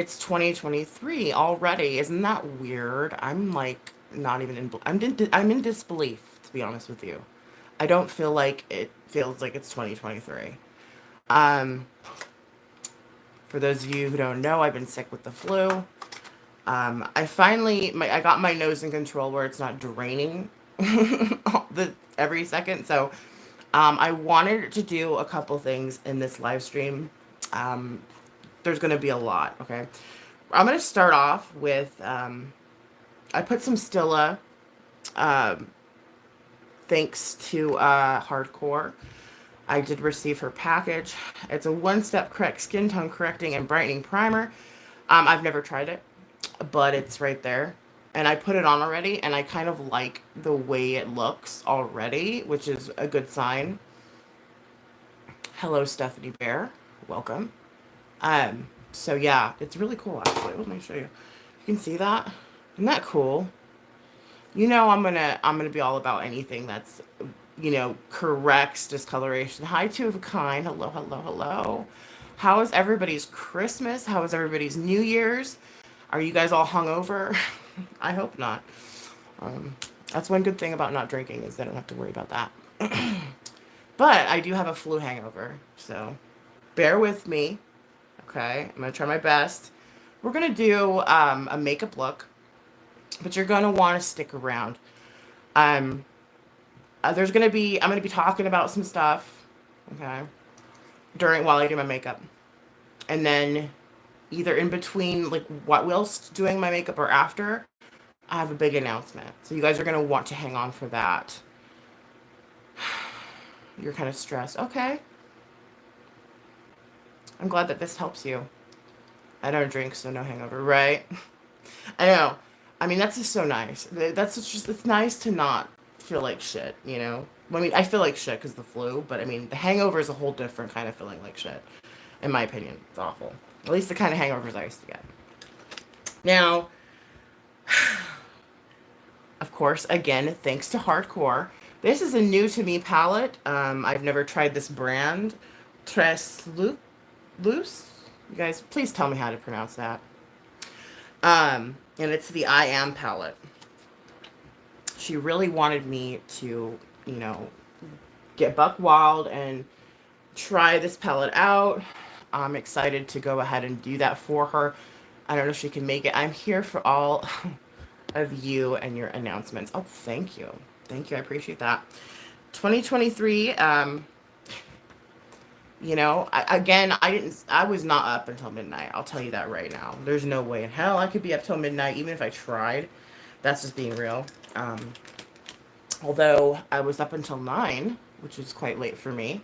It's 2023 already. Isn't that weird? I'm like not even in I'm in disbelief, to be honest with you. I don't feel like it feels like it's 2023. Um for those of you who don't know, I've been sick with the flu. I got my nose in control where it's not draining every second. So, I wanted to do a couple things in this live stream. Um, there's going to be a lot. Okay, I'm going to start off with I put some Stilla, um, thanks to Hardcore. I did receive her package. It's a one-step correct skin tone correcting and brightening primer. I've never tried it, but it's right there. And I put it on already, and I kind of like the way it looks already, which is a good sign. Hello, Stephanie Bear. Welcome. So yeah, it's really cool actually. Let me show you. You can see that? Isn't that cool? You know I'm gonna be all about anything that's corrects discoloration. Hi, two of a kind. Hello, hello, hello. How is everybody's Christmas? How is everybody's New Year's? Are you guys all hungover? I hope not. Um, that's one good thing about not drinking is I don't have to worry about that. But I do have a flu hangover, so bear with me. Okay, I'm gonna try my best. We're gonna do a makeup look, but you're gonna want to stick around. Um, I'm gonna be talking about some stuff. Okay, during while I do my makeup, and then either in between, like whilst doing my makeup or after, I have a big announcement. So you guys are gonna want to hang on for that. You're kind of stressed. Okay, I'm glad that this helps you. I don't drink, so no hangover, right? I know. I mean, that's just so nice. It's nice to not feel like shit, you know? I mean, I feel like shit because the flu, but I mean, the hangover is a whole different kind of feeling like shit, in my opinion. It's awful. At least the kind of hangovers I used to get. Now, of course, again, thanks to Hardcore. This is a new to me palette. I've never tried this brand. Tres Loose? You guys, please tell me how to pronounce that. And it's the I Am palette. She really wanted me to, you know, get buck wild and try this palette out. I'm excited to go ahead and do that for her. I don't know if she can make it. I'm here for all of you and your announcements. Oh, thank you. Thank you. I appreciate that. 2023, I was not up until midnight. I'll tell you that right now. There's no way in hell I could be up till midnight, even if I tried. That's just being real. Although I was up until 9, which is quite late for me.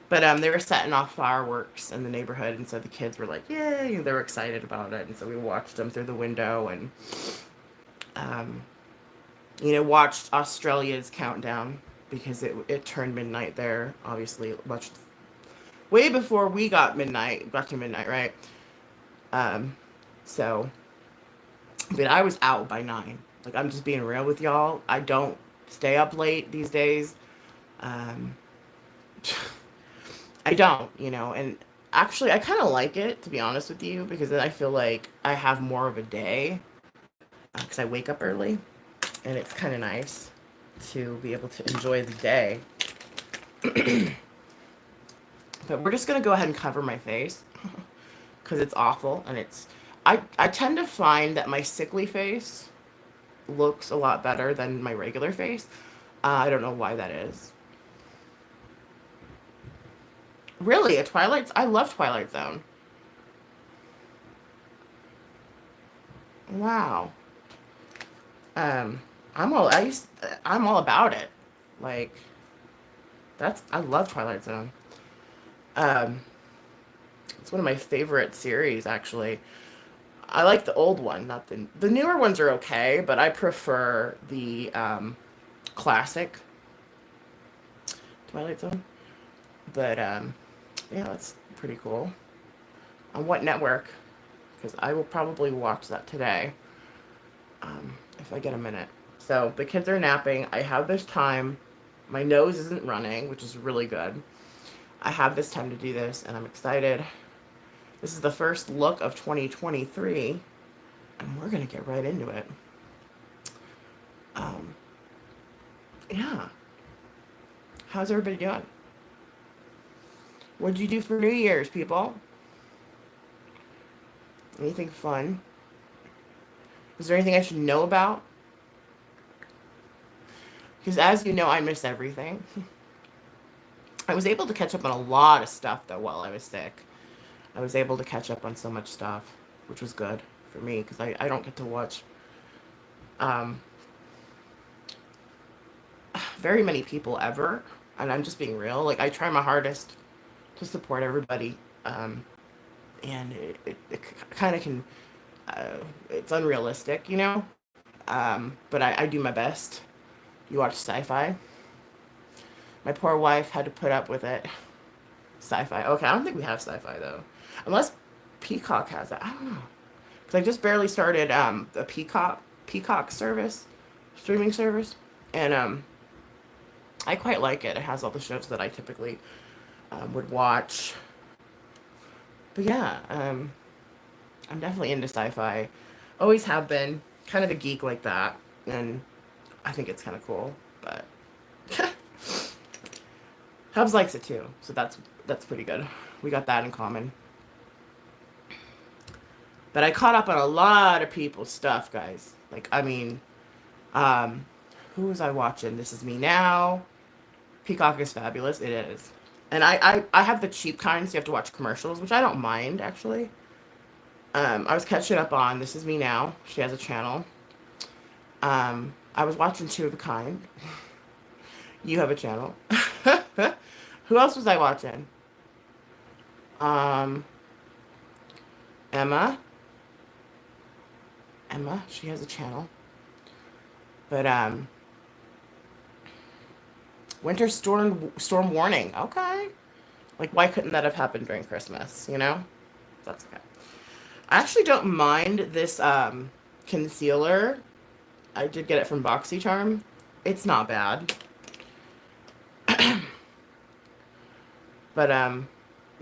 But they were setting off fireworks in the neighborhood, and so the kids were like, "Yay!" And they were excited about it, and so we watched them through the window and, um, watched Australia's countdown because it turned midnight there. Obviously, much way before we got to midnight, right? Um, so, but I was out by 9. Like I'm just being real with y'all. I don't stay up late these days. Um, I don't, and actually I kind of like it to be honest with you because then I feel like I have more of a day because I wake up early and it's kind of nice to be able to enjoy the day. But we're just gonna go ahead and cover my face because it's awful and I tend to find that my sickly face looks a lot better than my regular face. I don't know why that is. Really, I love Twilight Zone. Wow. Um, I'm all about it. Like I love Twilight Zone. Um, it's one of my favorite series actually. I like the old one, not the newer ones are okay, but I prefer the classic Twilight Zone. But yeah, that's pretty cool. On what network? Because I will probably watch that today if I get a minute. So the kids are napping. I have this time. My nose isn't running, which is really good. I have this time to do this, and I'm excited. This is the first look of 2023, and we're going to get right into it. Um, yeah. How's everybody doing? What'd you do for New Year's, people? Anything fun? Is there anything I should know about? Because as you know, I miss everything. I was able to catch up on a lot of stuff, though, while I was sick. I was able to catch up on so much stuff, which was good for me, because I don't get to watch um, very many people ever. And I'm just being real. Like, I try my hardest to support everybody. And it kind of can, it's unrealistic, you know? But I do my best. You watch sci-fi. My poor wife had to put up with it. Sci-fi. Okay, I don't think we have sci-fi though, unless Peacock has it. I don't know, because I just barely started the Peacock service, streaming service, and I quite like it. It has all the shows that I typically would watch. But yeah, I'm definitely into sci-fi. Always have been. Kind of a geek like that, and I think it's kind of cool. But Hubs likes it too, so that's pretty good. We got that in common. But I caught up on a lot of people's stuff, guys. Like, I mean, um, who was I watching? This Is Me Now. Peacock is fabulous. It is. And I have the cheap kind, so you have to watch commercials, which I don't mind, actually. I was catching up on This Is Me Now. She has a channel. I was watching Two of a Kind. You have a channel. Who else was I watching? Um, Emma. Emma, she has a channel. But Winter storm warning. Okay. Like, why couldn't that have happened during Christmas? You know, that's okay. I actually don't mind this concealer. I did get it from BoxyCharm. It's not bad. But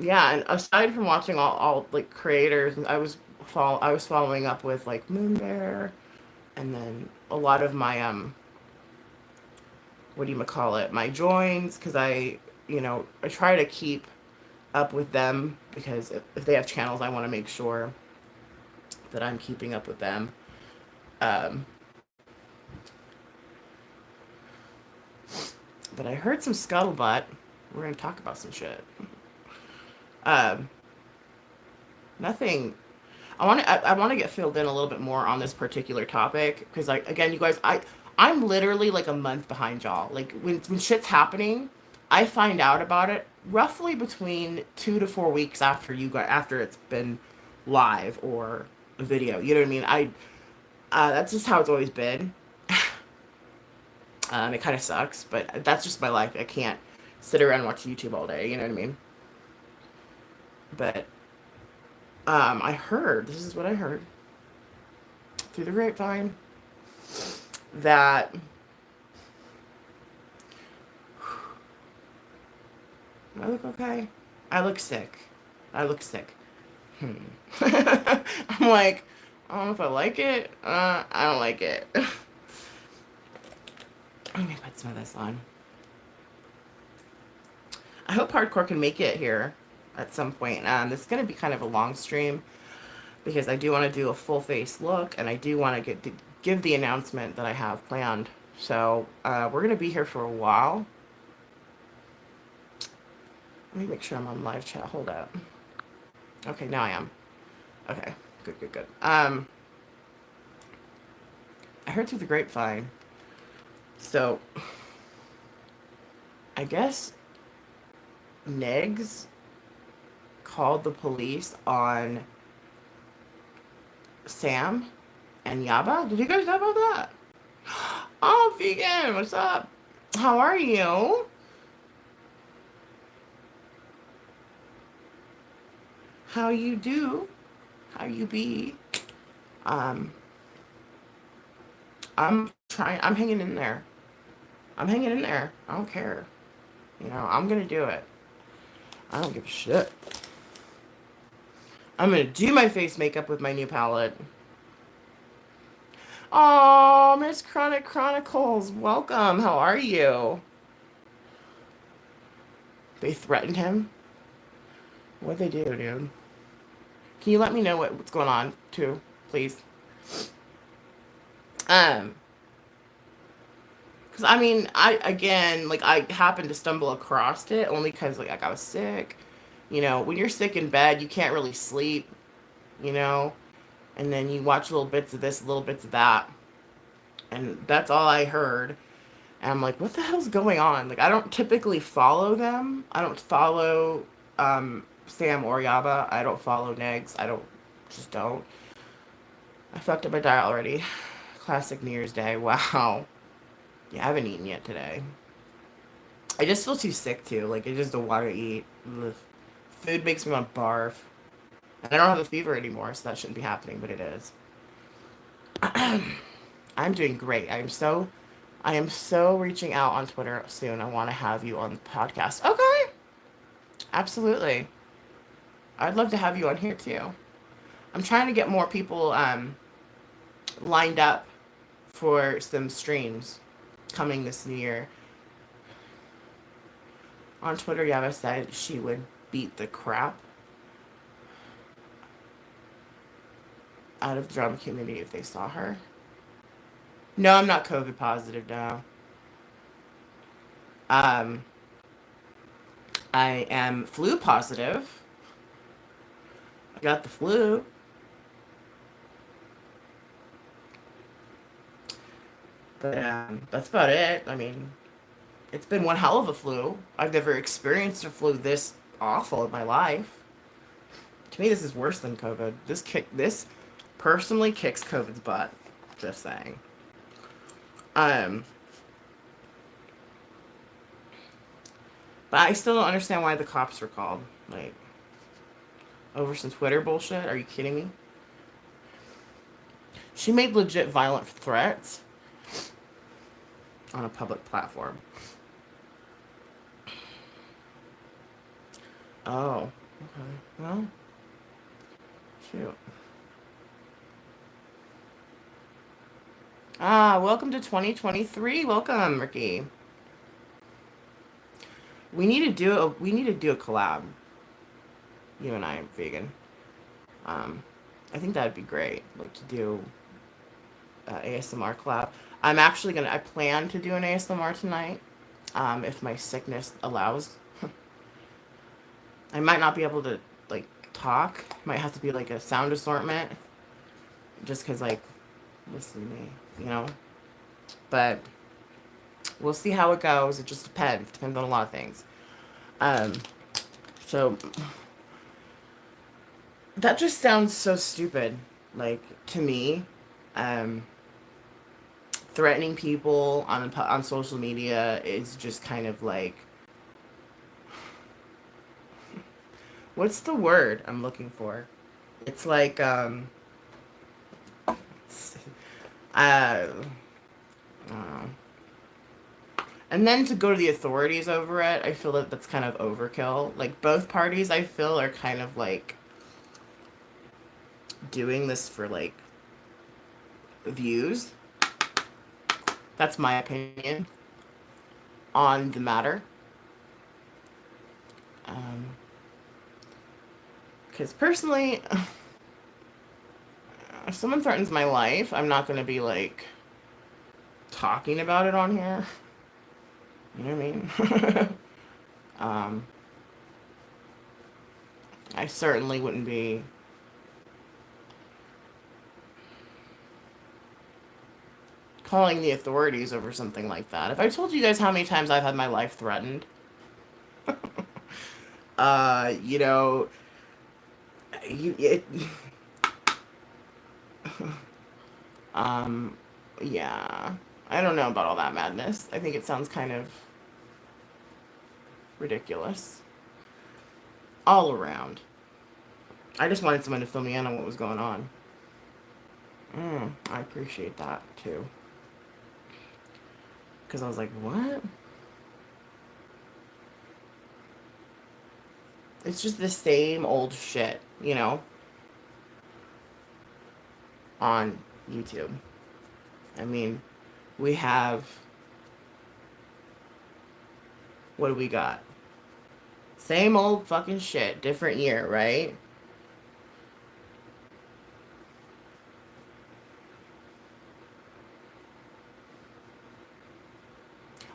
yeah, and aside from watching all like creators, I was following up with like Moon Bear, and then a lot of my what do you call it, my joins, because I try to keep up with them, because if they have channels, I want to make sure that I'm keeping up with them. Um, but I heard some scuttlebutt. We're gonna talk about some shit. Um, Nothing. I want to get filled in a little bit more on this particular topic, because, like, again, you guys, I'm literally like a month behind y'all. Like, when shit's happening, I find out about it roughly between 2 to 4 weeks after after it's been live or a video. You know what I mean? That's just how it's always been. It kind of sucks, but that's just my life. I can't sit around and watch YouTube all day. You know what I mean? But I heard, this is what I heard through the grapevine, that I look okay. I look sick. I look sick. I'm like, I don't know if I like it. I don't like it. Let me put some of this on. I hope Hardcore can make it here at some point. This is going to be kind of a long stream, because I do want to do a full face look, and I do want to give the announcement that I have planned. So we're going to be here for a while. Let me make sure I'm on live chat. Hold up. Okay, now I am. Okay, good. I heard through the grapevine. So I guess Negs called the police on Sam and Yaba. Did you guys know about that? Oh, Vegan, what's up? How are you? How you do? How you be? I'm trying. I'm hanging in there. I'm hanging in there. I don't care. I'm gonna do it. I don't give a shit. I'm gonna do my face makeup with my new palette. Oh, Miss Chronic Chronicles, welcome. How are you? They threatened him? What'd they do, dude? Can you let me know what's going on, too, please? Um, because I mean, I happened to stumble across it only because, like, I was sick. You know, when you're sick in bed, you can't really sleep, you know? And then you watch little bits of this, little bits of that. And that's all I heard. And I'm like, what the hell's going on? Like, I don't typically follow them. I don't follow Sam or Yaba. I don't follow Negs. Just don't. I fucked up my diet already. Classic New Year's Day. Wow. Yeah, I haven't eaten yet today. I just feel too sick too. Like, I just don't want to eat. Ugh. Food makes me want to barf. And I don't have a fever anymore, so that shouldn't be happening, but it is. I'm doing great. I am so reaching out on Twitter soon. I want to have you on the podcast. Okay. Absolutely. I'd love to have you on here too. I'm trying to get more people lined up for some streams coming this new year. On Twitter, Yava said she would beat the crap out of the drama community if they saw her. No, I'm not COVID positive now. Um, I am flu positive. I got the flu. But that's about it. I mean, it's been one hell of a flu. I've never experienced a flu this awful in my life. To me, this is worse than COVID. This personally kicks COVID's butt. Just saying. Um, but I still don't understand why the cops were called. Like, over some Twitter bullshit? Are you kidding me? She made legit violent threats on a public platform. Oh, okay. Well, shoot. Welcome to 2023. Welcome, Ricky. We need to do a collab. You and I, vegan. I think that'd be great. Like to do ASMR collab. I plan to do an ASMR tonight. If my sickness allows. I might not be able to like talk. Might have to be like a sound assortment. Just cause like, listen to me, you know. But we'll see how it goes. It just depends. Depends on a lot of things. Um, so that just sounds so stupid. Like to me, um, threatening people on social media is just kind of like, what's the word I'm looking for? It's like it's, uh, uh, and then to go to the authorities over it, I feel that that's kind of overkill. Like both parties, I feel are kind of like doing this for like views. That's my opinion on the matter. Because personally, if someone threatens my life, I'm not going to be like talking about it on here. You know what I mean? um, I certainly wouldn't be calling the authorities over something like that. If I told you guys how many times I've had my life threatened, you know, you, it, um, yeah, I don't know about all that madness. I think it sounds kind of ridiculous all around. I just wanted someone to fill me in on what was going on. I appreciate that too. Because I was like, what? It's just the same old shit, you know? on YouTube. I mean, we have, what do we got? Same old fucking shit, different year, right?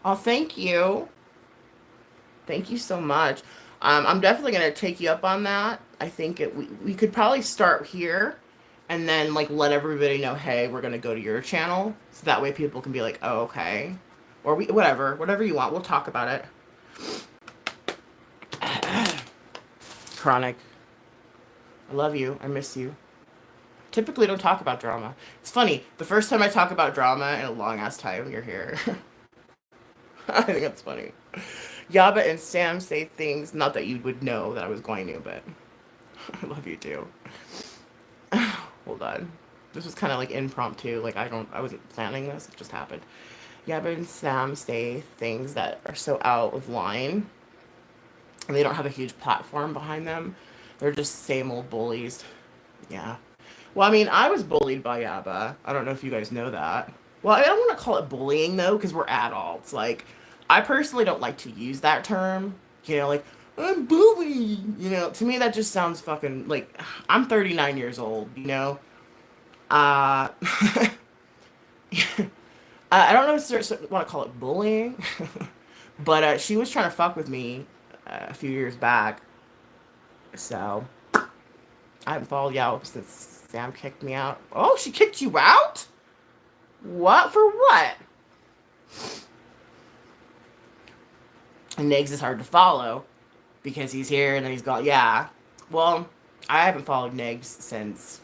Oh, thank you. Thank you so much. I'm definitely gonna take you up on that. I think we could probably start here, and then like let everybody know, hey, we're gonna go to your channel, so that way people can be like, oh, okay, or we whatever you want. We'll talk about it. Chronic, I love you. I miss you. Typically, don't talk about drama. It's funny. The first time I talk about drama in a long ass time, you're here. I think that's funny. Yaba and Sam say things, not that you would know that I was going to, but I love you too. Hold on. This was kind of like impromptu. Like I wasn't planning this. It just happened. Yaba and Sam say things that are so out of line, and they don't have a huge platform behind them. They're just same old bullies. Yeah. Well, I mean, I was bullied by Yaba. I don't know if you guys know that. Well, I don't want to call it bullying though, because we're adults. Like, I personally don't like to use that term. You know, like I'm bullying. You know, to me that just sounds fucking like I'm 39 years old. You know, uh, I don't know if you want to call it bullying, but she was trying to fuck with me a few years back. So I haven't followed you out since Sam kicked me out. Oh, she kicked you out? What for what? And Niggs is hard to follow because he's here and then he's gone. Yeah. Well, I haven't followed Niggs since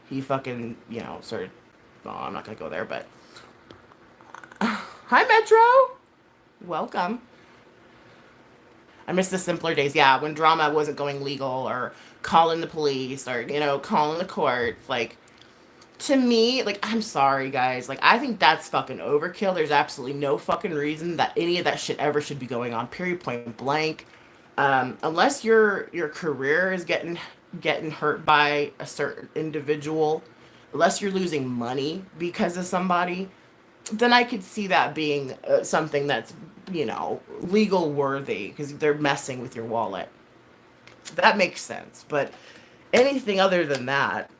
he fucking, started. Well, I'm not going to go there, but. Hi, Metro. Welcome. I miss the simpler days. Yeah, when drama wasn't going legal or calling the police or, calling the courts. Like, to me, like, I'm sorry, guys. Like, I think that's fucking overkill. There's absolutely no fucking reason that any of that shit ever should be going on. Period. Point blank. Unless your career is getting hurt by a certain individual, unless you're losing money because of somebody, then I could see that being something that's legal worthy because they're messing with your wallet. That makes sense. But anything other than that,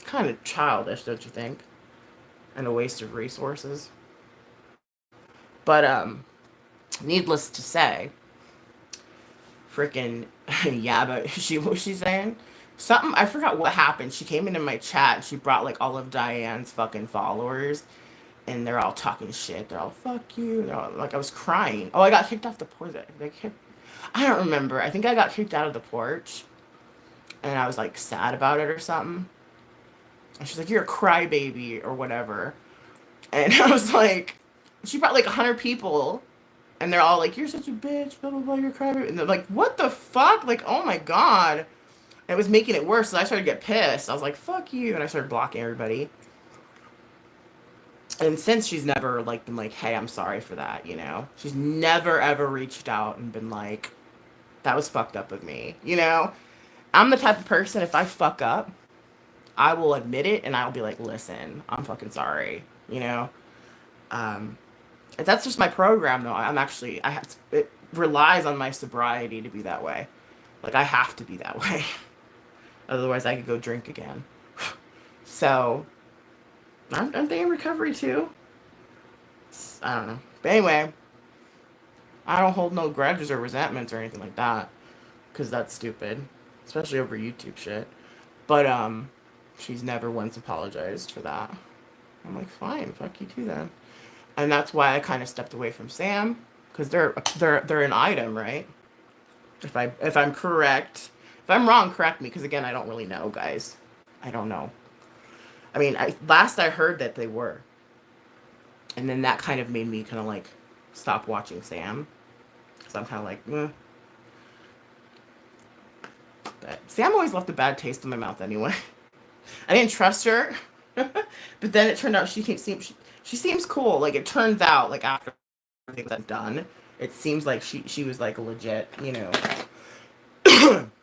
kind of childish, don't you think? And a waste of resources. But needless to say, freaking yeah, but what was she saying? Something I forgot what happened. She came into my chat and she brought like all of Diane's fucking followers and they're all talking shit. They're all fuck you. Like I was crying. Oh, I got kicked off the porch. I don't remember. I think I got kicked out of the porch and I was like sad about it or something. And she's like, you're a crybaby or whatever. And I was like, she brought like 100 people. And they're all like, you're such a bitch, blah, blah, blah, you're a crybaby. And they're like, what the fuck? Like, oh my God. And it was making it worse. So I started to get pissed. I was like, fuck you. And I started blocking everybody. And since she's never like been like, hey, I'm sorry for that, She's never ever reached out and been like, that was fucked up of me, I'm the type of person, if I fuck up, I will admit it and I'll be like, listen, I'm fucking sorry, That's just my program though. It relies on my sobriety to be that way. Like I have to be that way. Otherwise I could go drink again. So, aren't they in recovery too? I don't know. But anyway, I don't hold no grudges or resentments or anything like that. Because that's stupid. Especially over YouTube shit. But, she's never once apologized for that. I'm like, fine, fuck you too then. And that's why I kind of stepped away from Sam. Because they're an item, right? If I'm correct. If I'm wrong, correct me. Because again, I don't really know, guys. I don't know. I mean, last I heard that they were. And then that kind of made me kind of like stop watching Sam. So I'm kind of like, eh. But Sam always left a bad taste in my mouth anyway. I didn't trust her. But then it turned out she seems cool. Like it turns out, like after everything was done, it seems like she was like legit,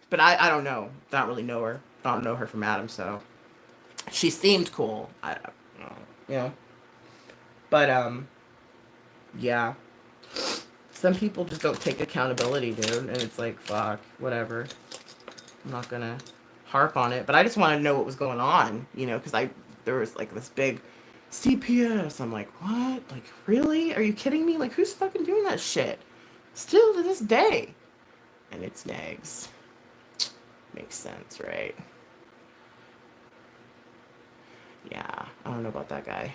But I don't know. I don't really know her. I don't know her from Adam, so She seemed cool. I don't know, you know. But yeah. Some people just don't take accountability, dude, and it's like, fuck, whatever. I'm not gonna harp on it, but I just wanted to know what was going on, because there was like this big CPS. I'm like, what? Like, really? Are you kidding me? Like, who's fucking doing that shit? Still to this day. And it's Nags. Makes sense, right? Yeah, I don't know about that guy.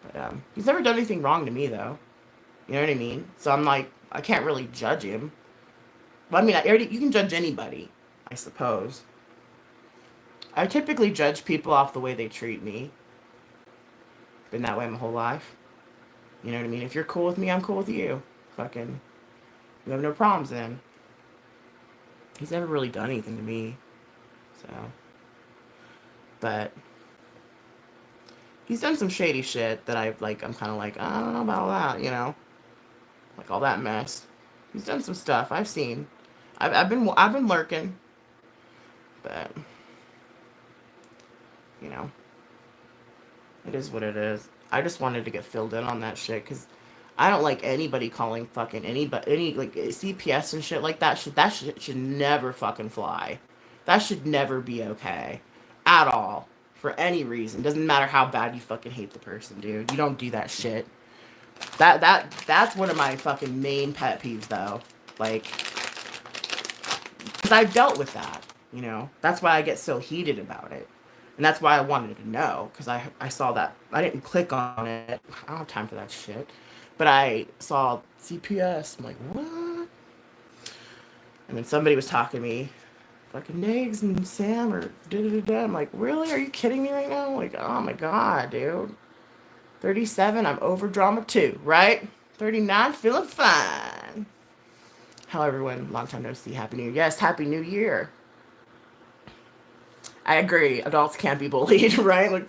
But he's never done anything wrong to me though. You know what I mean? So I'm like, I can't really judge him. Well, I mean, you can judge anybody, I suppose. I typically judge people off the way they treat me. Been that way my whole life. You know what I mean? If you're cool with me, I'm cool with you. Fucking, you have no problems then. He's never really done anything to me. So, but he's done some shady shit that I'm kind of like, I don't know about that. Like all that mess. He's done some stuff I've seen. I've been lurking, but you know, it is what it is. I just wanted to get filled in on that shit because I don't like anybody calling fucking any like CPS and shit like that. That shit should never fucking fly. That should never be okay, at all, for any reason. Doesn't matter how bad you fucking hate the person, dude. You don't do that shit. That's one of my fucking main pet peeves, though. Like, because I've dealt with that. That's why I get so heated about it. And that's why I wanted to know, because I saw that. I didn't click on it. I don't have time for that shit. But I saw CPS. I'm like, what? And then somebody was talking to me, fucking Nags and Sam or da-da-da-da. I'm like, really? Are you kidding me right now? I'm like, oh my god, dude. 37, I'm over drama too, right? 39, feeling fine. How everyone, long time no see, happy new year. Yes, happy new year. I agree. Adults can't be bullied, right? Like,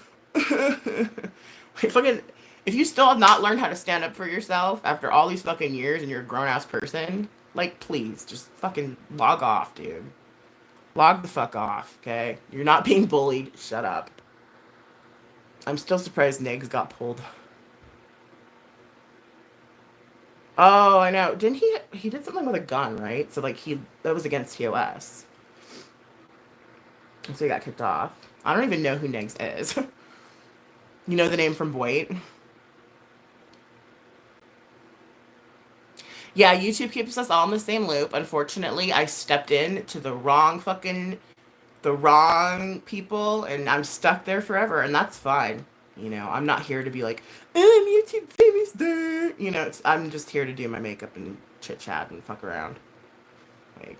fucking, if you still have not learned how to stand up for yourself after all these fucking years and you're a grown ass person, like, please, just fucking log off, dude. Log the fuck off, okay? You're not being bullied. Shut up. I'm still surprised Negs got pulled. Oh, I know. Didn't he? He did something with a gun, right? So like that was against TOS. And so he got kicked off. I don't even know who Negs is. You know the name from Boyd? Yeah, YouTube keeps us all in the same loop. Unfortunately, I stepped in to the wrong people, and I'm stuck there forever, and that's fine. I'm not here to be like, I'm YouTube famous, dude. I'm just here to do my makeup and chit chat and fuck around. Like,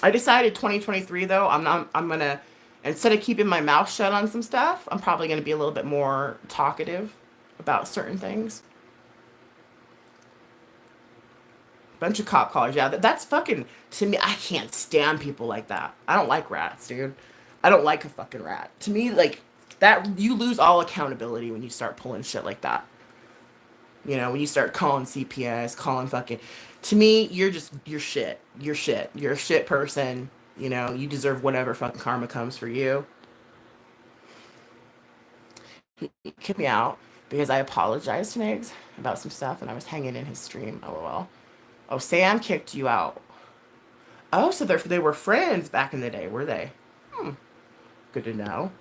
I decided 2023 though, I'm gonna, instead of keeping my mouth shut on some stuff, I'm probably gonna be a little bit more talkative about certain things. Bunch of cop callers. Yeah, that's fucking, to me, I can't stand people like that. I don't like rats, dude. I don't like a fucking rat. To me, like, that, you lose all accountability when you start pulling shit like that. When you start calling CPS, calling fucking, to me, you're shit. You're shit. You're a shit person. You deserve whatever fucking karma comes for you. He kicked me out because I apologized to Migs about some stuff and I was hanging in his stream. LOL. Oh, Sam kicked you out. Oh, so they were friends back in the day, were they? Hmm. Good to know.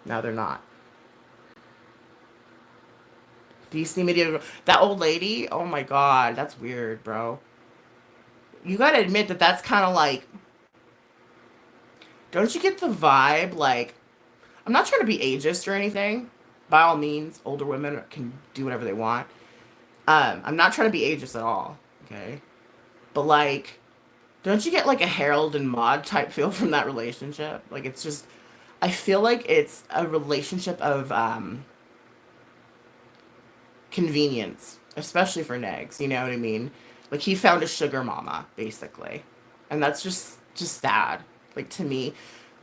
Now they're not. DC Media. That old lady? Oh my god, that's weird, bro. You gotta admit that that's kind of like. Don't you get the vibe? Like, I'm not trying to be ageist or anything. By all means, older women can do whatever they want. I'm not trying to be ageist at all. Okay? But like, don't you get like a Harold and Maude type feel from that relationship? Like, it's just, I feel like it's a relationship of convenience, especially for Negs. You know what I mean? Like, he found a sugar mama, basically, and that's just sad. Like, to me,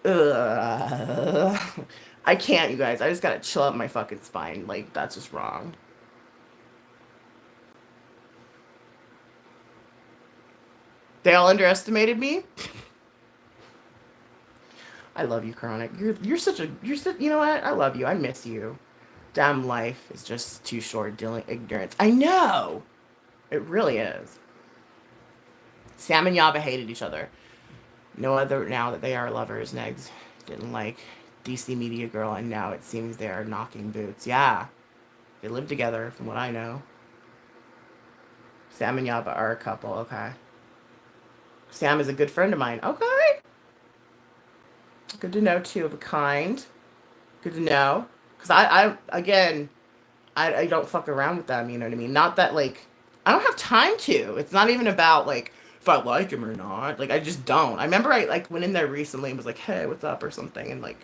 ugh. I can't, you guys. I just gotta chill up my fucking spine. Like, that's just wrong. They all underestimated me. I love you, Chronic. You know what? I love you. I miss you. Damn, life is just too short dealing ignorance. I know. It really is. Sam and Yaba hated each other. No other now that they are lovers. Negs didn't like DC Media Girl, and now it seems they are knocking boots. Yeah, they live together, from what I know. Sam and Yaba are a couple. Okay. Sam is a good friend of mine. Okay. Good to know. Two of a kind. Good to know. Because again, I don't fuck around with them. You know what I mean? Not that, like, I don't have time to. It's not even about, like, if I like him or not. Like, I just don't. I remember I, like, went in there recently and was like, hey, what's up or something. And, like,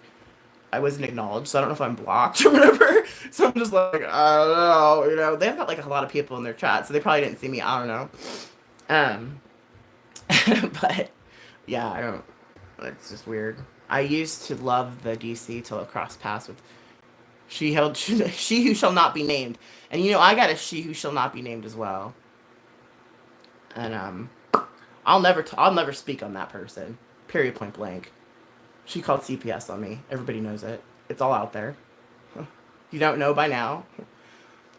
I wasn't acknowledged. So I don't know if I'm blocked or whatever. So I'm just like, I don't know. You know, they've got, like, a lot of people in their chat. So they probably didn't see me. I don't know. But, yeah, I don't. It's just weird. I used to love the DC till I crossed paths with she who shall not be named. And you know, I got a she who shall not be named as well. And I'll never speak on that person. Period, point blank. She called CPS on me. Everybody knows it. It's all out there. You don't know by now.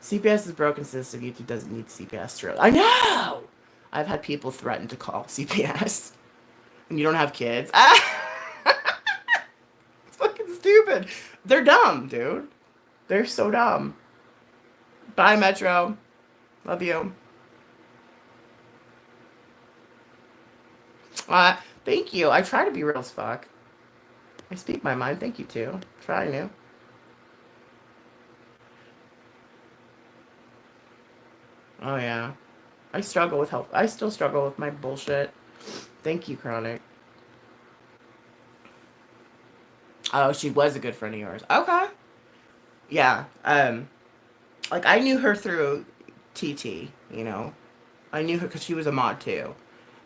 CPS is broken system. YouTube doesn't need CPS to. I know. I've had people threaten to call CPS. And you don't have kids. It's fucking stupid. They're dumb, dude. They're so dumb. Bye, Metro. Love you. Thank you. I try to be real as fuck. I speak my mind. Thank you, too. Try new. Oh, yeah. I struggle with help. I still struggle with my bullshit. Thank you, Chronic. Oh, she was a good friend of yours. Okay. Yeah. Like, I knew her through TT, you know. I knew her because she was a mod, too.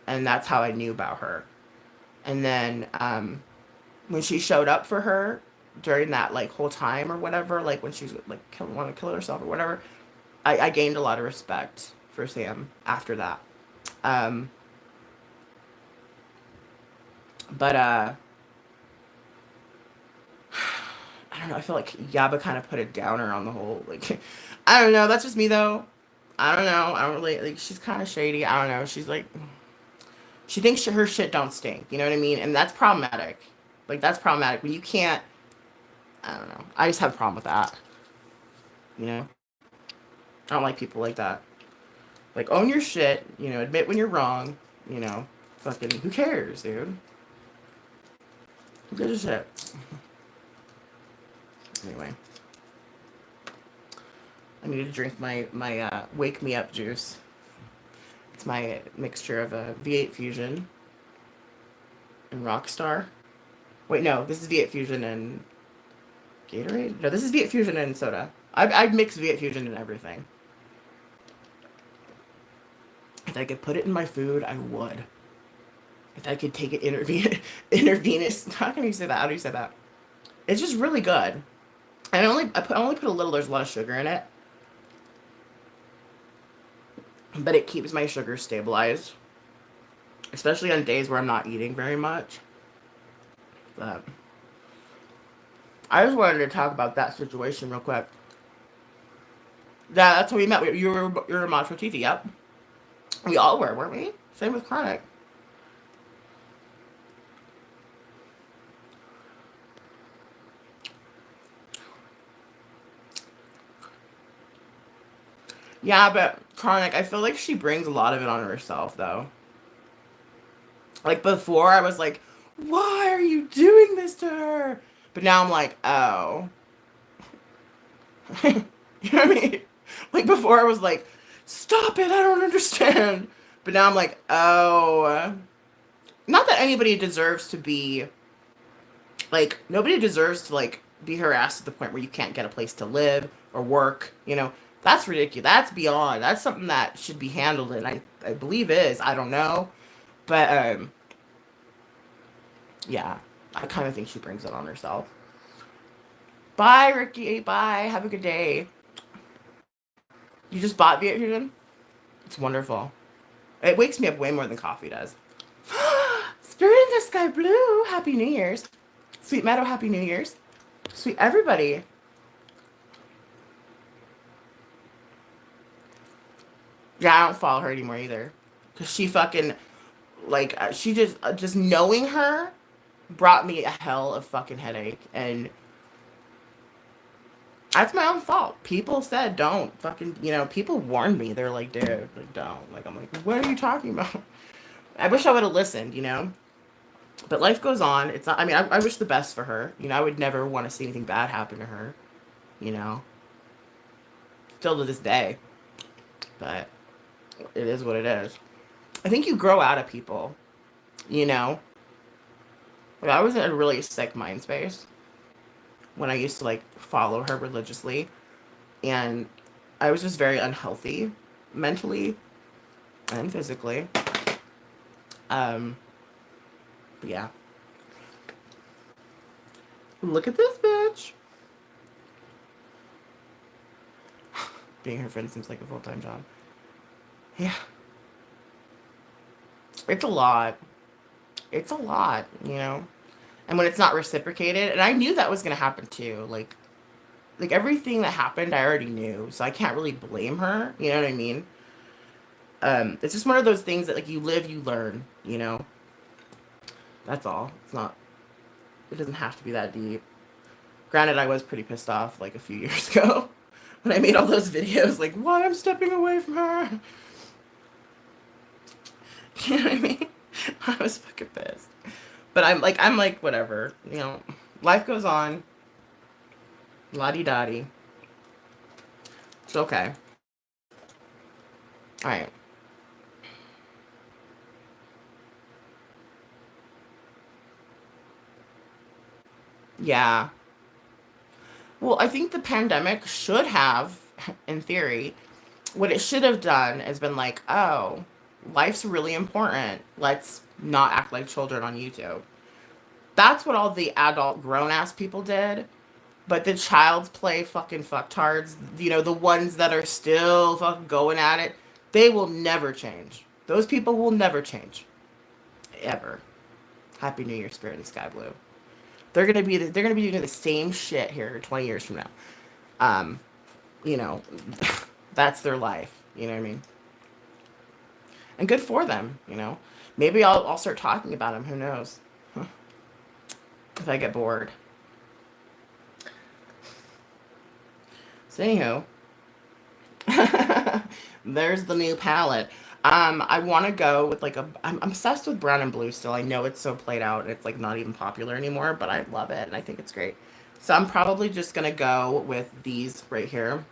And that's how I knew about her. And then, when she showed up for her during that, like, whole time or whatever, like, when she's, like, wanting to kill herself or whatever, I gained a lot of respect for Sam after that. But, I don't know, I feel like Yaba kind of put a downer on the whole, like, I don't know, that's just me, though. I don't know, I don't really, like, she's kind of shady, I don't know, she's like, she thinks her shit don't stink, you know what I mean? And that's problematic. Like, that's problematic when you can't, I don't know, I just have a problem with that, you know? I don't like people like that. Like, own your shit, you know, admit when you're wrong, you know, fucking, who cares, dude? Who gives a shit? Anyway. I need to drink my Wake Me Up juice. It's my mixture of a V8 Fusion and Rockstar. Wait, no, this is V8 Fusion and Gatorade? No, this is V8 Fusion and soda. I'd mix V8 Fusion in everything. If I could put it in my food, I would. If I could take it intravenous. How can you say that? How do you say that? It's just really good. And I only put a little. There's a lot of sugar in it, but it keeps my sugar stabilized, especially on days where I'm not eating very much. But I just wanted to talk about that situation real quick. Yeah, that's how we met. You were a mod for TT. Yep, we all were, weren't we? Same with Chronic. Yeah, but Chronic, I feel like she brings a lot of it on herself, though. Like, before, I was like, why are you doing this to her? But now I'm like, oh. You know what I mean? Like, before, I was like, stop it, I don't understand. But now I'm like, oh. Not that anybody deserves to be, like, nobody deserves to, like, be harassed to the point where you can't get a place to live or work, you know? That's ridiculous. That's beyond. That's something that should be handled, and I believe is. I don't know. But, yeah. I kind of think she brings it on herself. Bye, Ricky. Bye. Have a good day. You just bought V8 Fusion? It's wonderful. It wakes me up way more than coffee does. Spirit in the Sky Blue. Happy New Year's. Sweet Meadow, Happy New Year's. Sweet everybody. Yeah, I don't follow her anymore either. Because she fucking, like, she just knowing her brought me a hell of fucking headache. And that's my own fault. People said don't fucking, people warned me. They're like, dude, like, don't. Like, I'm like, what are you talking about? I wish I would have listened. But life goes on. It's not, I mean, I wish the best for her. I would never want to see anything bad happen to her, you know, still to this day. But it is what it is. I think you grow out of people, you know? Like, I was in a really sick mind space when I used to, like, follow her religiously. And I was just very unhealthy mentally and physically. Um, but yeah. Look at this bitch. Being her friend seems like a full-time job. Yeah. It's a lot. It's a lot. And when it's not reciprocated, and I knew that was going to happen too. Like everything that happened, I already knew. So I can't really blame her. You know what I mean? It's just one of those things that, like, you live, you learn. That's all. It doesn't have to be that deep. Granted, I was pretty pissed off, like, a few years ago when I made all those videos, like, why I'm stepping away from her. You know what I mean? I was fucking pissed. But I'm like, whatever. Life goes on. La-di-da-di. It's okay. All right. Yeah. Well, I think the pandemic should have, in theory, what it should have done is been like, oh, life's really important. Let's not act like children on YouTube. That's what all the adult grown ass people did. But the child's play fucking fucktards, the ones that are still fucking going at it, they will never change. Those people will never change. Ever. Happy New Year, Spirit and Sky Blue. They're gonna be doing the same shit here 20 years from now. Um, you know, that's their life. You know what I mean? And good for them. Maybe I'll start talking about them. Who knows? If I get bored. So anywho, there's the new palette. I want to go with like I'm obsessed with brown and blue still. I know it's so played out and it's like not even popular anymore, but I love it and I think it's great. So I'm probably just gonna go with these right here.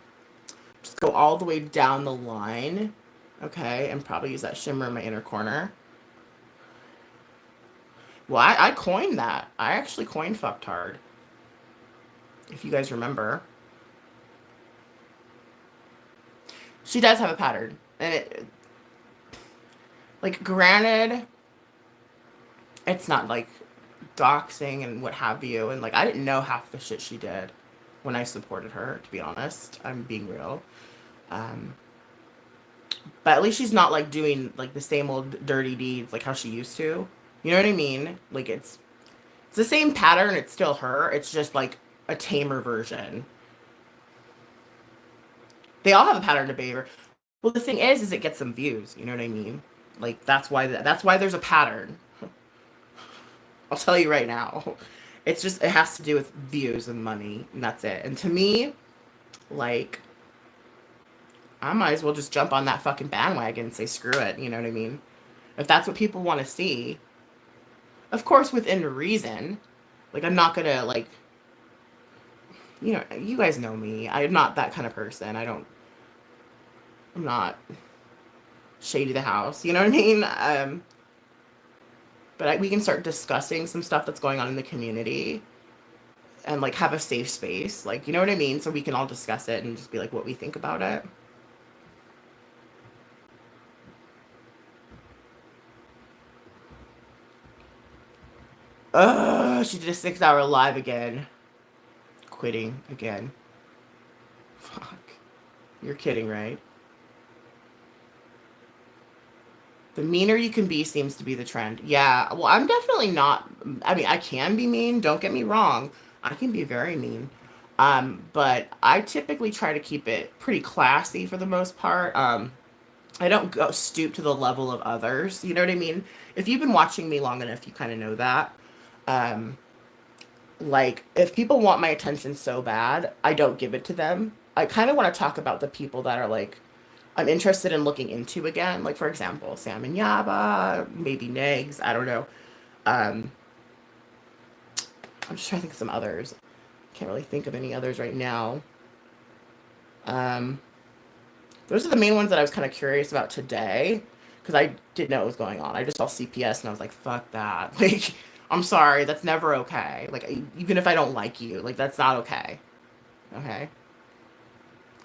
Just go all the way down the line, okay, and probably use that shimmer in my inner corner. Well, I coined that. I actually coined fucked hard. If you guys remember, she does have a pattern, and like, granted, it's not like doxing and what have you, and like I didn't know half the shit she did when I supported her. To be honest, I'm being real. Um, but at least she's not like doing like the same old dirty deeds like how she used to. You know what I mean? Like it's the same pattern. It's still her. It's just like a tamer version. They all have a pattern to behavior. Well, the thing is it gets some views. You know what I mean? Like that's why there's a pattern. I'll tell you right now. It has to do with views and money, and that's it. And to me, like, I might as well just jump on that fucking bandwagon and say screw it. You know what I mean? If that's what people want to see, of course within reason. Like, I'm not gonna, like, you guys know me. I'm not that kind of person. I'm not shady the house. You know what I mean? But we can start discussing some stuff that's going on in the community and like have a safe space. Like, you know what I mean? So we can all discuss it and just be like what we think about it. She did a 6-hour live again. Quitting again. Fuck. You're kidding, right? The meaner you can be seems to be the trend. Yeah, well, I'm definitely not. I mean, I can be mean. Don't get me wrong. I can be very mean. But I typically try to keep it pretty classy for the most part. I don't go stoop to the level of others. You know what I mean? If you've been watching me long enough, you kind of know that. Um, like, if people want my attention so bad, I don't give it to them. I kind of want to talk about the people that are like, I'm interested in looking into again. Like, for example, Sam and Yaba, maybe Negs, I don't know. Um, I'm just trying to think of some others. Can't really think of any others right now. Um, those are the main ones that I was kind of curious about today because I didn't know what was going on. I just saw CPS and I was like, fuck that. Like, I'm sorry, that's never okay. Like, even if I don't like you, like, that's not okay. Okay?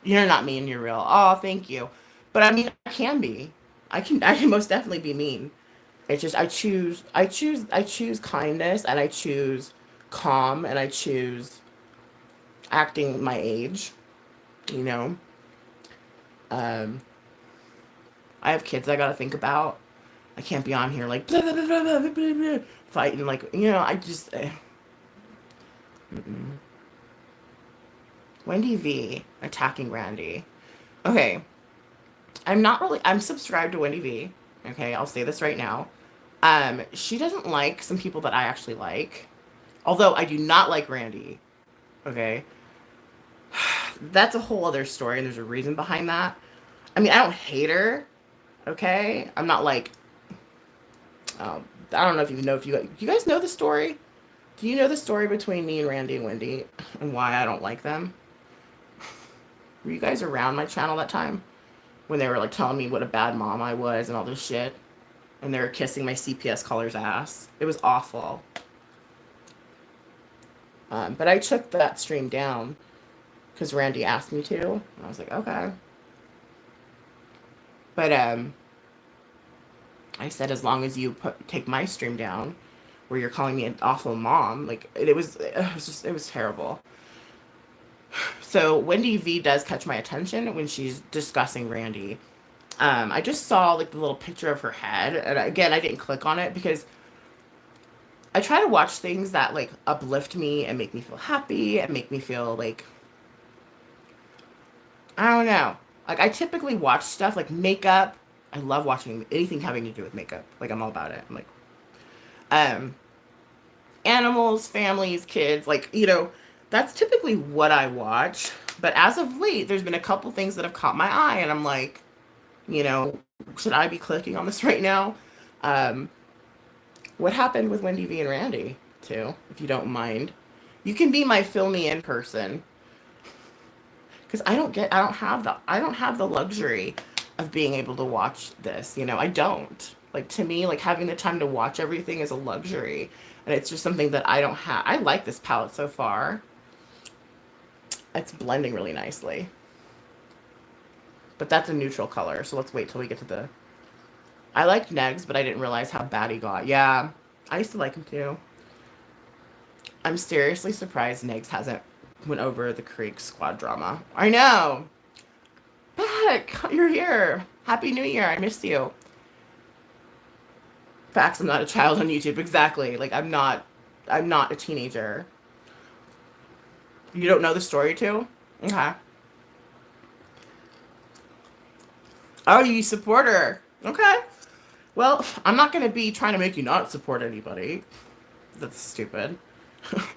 You're not mean, you're real. Oh, thank you. But I mean, I can be. I can most definitely be mean. It's just I choose kindness and I choose calm and I choose acting my age, you know. Um I have kids I got to think about. I can't be on here like blah, blah, blah, blah, blah, blah, blah, fighting like, I just mm-mm. Wendy V attacking Randy. Okay, I'm subscribed to Wendy V. Okay, I'll say this right now. She doesn't like some people that I actually like. Although I do not like Randy. Okay. That's a whole other story and there's a reason behind that. I mean, I don't hate her. Okay. I'm not like, I don't know if you guys know the story? Do you know the story between me and Randy and Wendy and why I don't like them? Were you guys around my channel that time? When they were like telling me what a bad mom I was and all this shit? And they were kissing my CPS caller's ass. It was awful. But I took that stream down because Randy asked me to. And I was like, okay. But I said, as long as you take my stream down, where you're calling me an awful mom, like it was terrible. So Wendy V does catch my attention when she's discussing Randy. I just saw like the little picture of her head, and again, I didn't click on it because I try to watch things that like uplift me and make me feel happy and make me feel like, I don't know. Like, I typically watch stuff like makeup. I love watching anything having to do with makeup. Like, I'm all about it. I'm like, um, animals, families, kids. Like, that's typically what I watch. But as of late, there's been a couple things that have caught my eye, and I'm like, you know, should I be clicking on this right now? Um, what happened with Wendy V and Randy, too, if you don't mind? You can be my fill me in person because I don't have the luxury of being able to watch this. I don't. Like, to me, like, having the time to watch everything is a luxury, and it's just something that I don't have. I like this palette so far. It's blending really nicely, but that's a neutral color, so let's wait till we get to the. I liked Negs, but I didn't realize how bad he got. Yeah, I used to like him too. I'm seriously surprised Negs hasn't went over the Creek squad drama. I know. Back, you're here. Happy New Year. I missed you. Facts. I'm not a child on YouTube. Exactly. Like, I'm not. I'm not a teenager. You don't know the story too? Okay. Oh, you support her. Okay. Well, I'm not gonna be trying to make you not support anybody. That's stupid.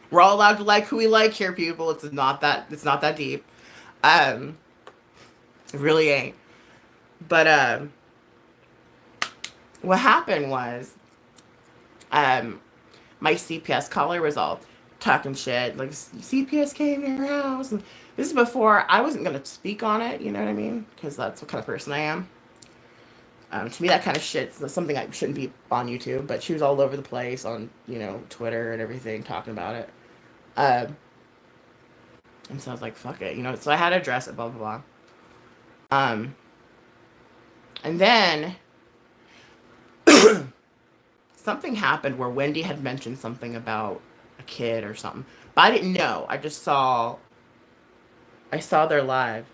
We're all allowed to like who we like here, people. It's not that deep. Um, it really ain't. But what happened was, um, my CPS caller was all talking shit, like CPS came to your house, and this is before I wasn't gonna speak on it. You know what I mean? Because that's what kind of person I am. To me, that kind of shit's something I shouldn't be on YouTube. But she was all over the place on Twitter and everything talking about it. Um, and so I was like, fuck it, So I had to address it, blah blah blah. And then something happened where Wendy had mentioned something about a kid or something, but I didn't know. I saw their live.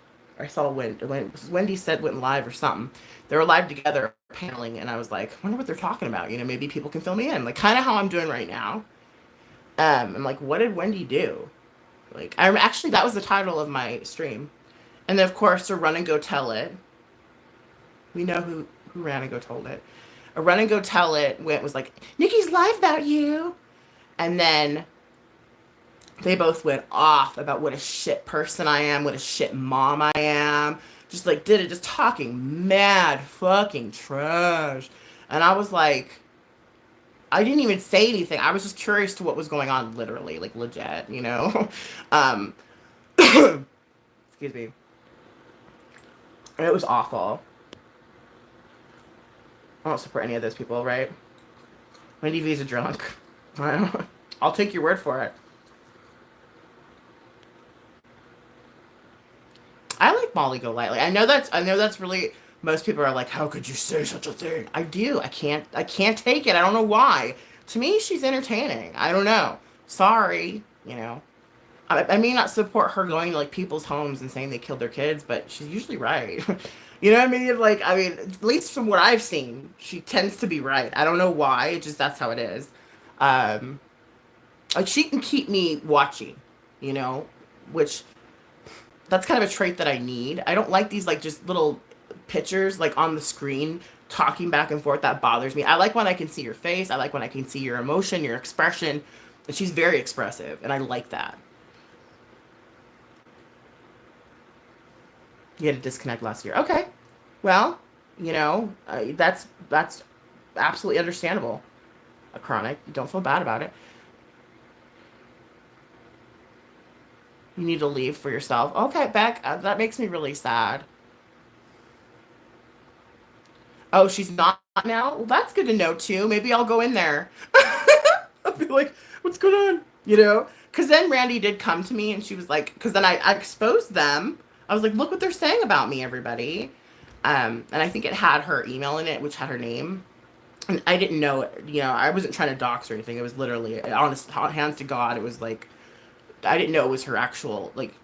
I saw Wendy said went live or something. They were live together paneling, and I was like, I wonder what they're talking about. You know, maybe people can fill me in, like kind of how I'm doing right now. I'm like, what did Wendy do? Like, I actually that was the title of my stream, and then of course a run and go tell it. We know who ran and go told it. A run and go tell it was like, Nikki's live about you, and then they both went off about what a shit person I am, what a shit mom I am. Just like did it, just talking mad fucking trash. And I was like, I didn't even say anything. I was just curious to what was going on, literally, like legit, you know? um, excuse me. And it was awful. I don't support any of those people, right? Wendy V's a drunk. I'll take your word for it. I like Molly Golightly. I know that's really most people are like, how could you say such a thing? I do. I can't take it. I don't know why. To me, she's entertaining. I don't know. Sorry, you know. I may not support her going to like people's homes and saying they killed their kids, but she's usually right. You know what I mean? Like, I mean, at least from what I've seen, she tends to be right. I don't know why. It just that's how it is. Um, like she can keep me watching, you know, which that's kind of a trait that I need. I don't like these like just little pictures like on the screen talking back and forth. That bothers me. I like when I can see your face. I like when I can see your emotion, your expression. And she's very expressive, and I like that. You had to disconnect last year. Okay. Well, you know, that's absolutely understandable. A chronic. You don't feel bad about it. You need to leave for yourself. Okay, Beck, that makes me really sad. Oh, she's not now? Well, that's good to know too. Maybe I'll go in there. I'll be like, what's going on? You know? Because then Randy did come to me and she was like, because then I exposed them. I was like, look what they're saying about me, everybody. And I think it had her email in it, which had her name. And I didn't know it. You know, I wasn't trying to dox or anything. It was literally, honest, hands to God, it was like, I didn't know it was her actual, like,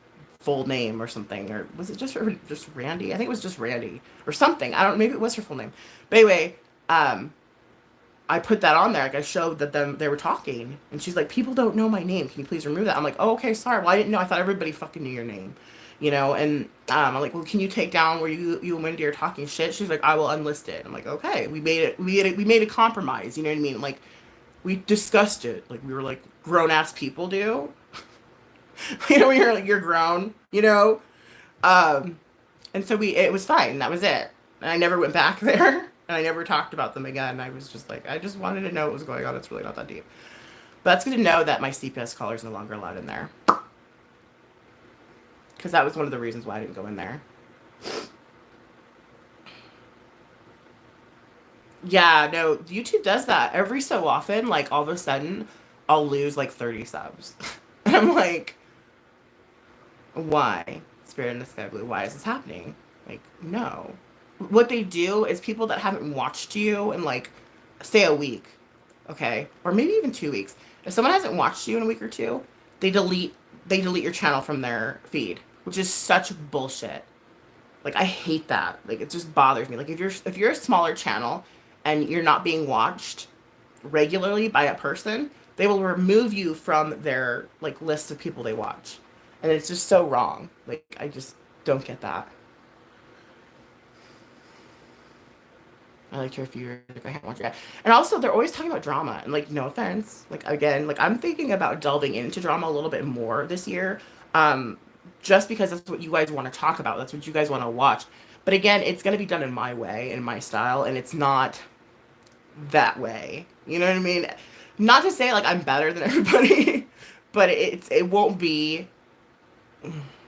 full name or something. Or was it just her, just Randy? I think it was just Randy or something. I don't, maybe it was her full name. But anyway, um, I put that on there. Like I showed that them they were talking, and she's like, "People don't know my name. Can you please remove that?" I'm like, "Oh, okay, sorry. Well, I didn't know. I thought everybody fucking knew your name, you know." And I'm like, "Well, can you take down where you and Wendy are talking shit?" She's like, "I will unlist it." I'm like, "Okay." We made a compromise. You know what I mean? Like we discussed it. Like we were like grown ass people do. You know, when you're like you're grown. You know. Um, and so it was fine. That was it. And I never went back there. And I never talked about them again. I was just like, I just wanted to know what was going on. It's really not that deep. But that's good to know that my CPS collar is no longer allowed in there. Because that was one of the reasons why I didn't go in there. Yeah, no, YouTube does that. Every so often, like all of a sudden, I'll lose like 30 subs. And I'm like, why? Spirit in the Sky Blue, why is this happening? Like, no. What they do is people that haven't watched you in like, say a week, okay, or maybe even 2 weeks. If someone hasn't watched you in a week or two, they delete they delete your channel from their feed, which is such bullshit. Like I hate that. Like it just bothers me. Like if you're a smaller channel and you're not being watched regularly by a person, they will remove you from their like list of people they watch. And it's just so wrong. Like I just don't get that. I liked her if you're like I haven't watched it. And also they're always talking about drama and like no offense. Like again, like I'm thinking about delving into drama a little bit more this year. Um just because that's what you guys want to talk about. That's what you guys want to watch. But again, it's gonna be done in my way, in my style, and it's not that way. You know what I mean? Not to say like I'm better than everybody, but it won't be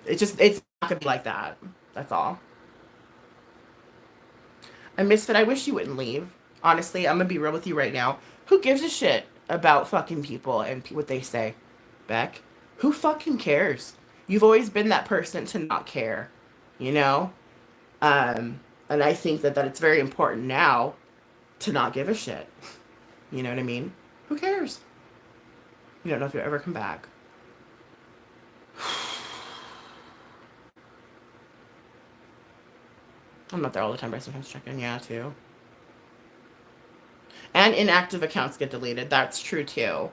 it's not gonna be like that. That's all. And Misfit, I wish you wouldn't leave. Honestly, I'm gonna be real with you right now. Who gives a shit about fucking people and what they say? Beck, who fucking cares? You've always been that person to not care, you know? And I think that it's very important now to not give a shit. You know what I mean? Who cares? You don't know if you'll ever come back. I'm not there all the time, but I sometimes check in. Yeah, too. And inactive accounts get deleted. That's true too.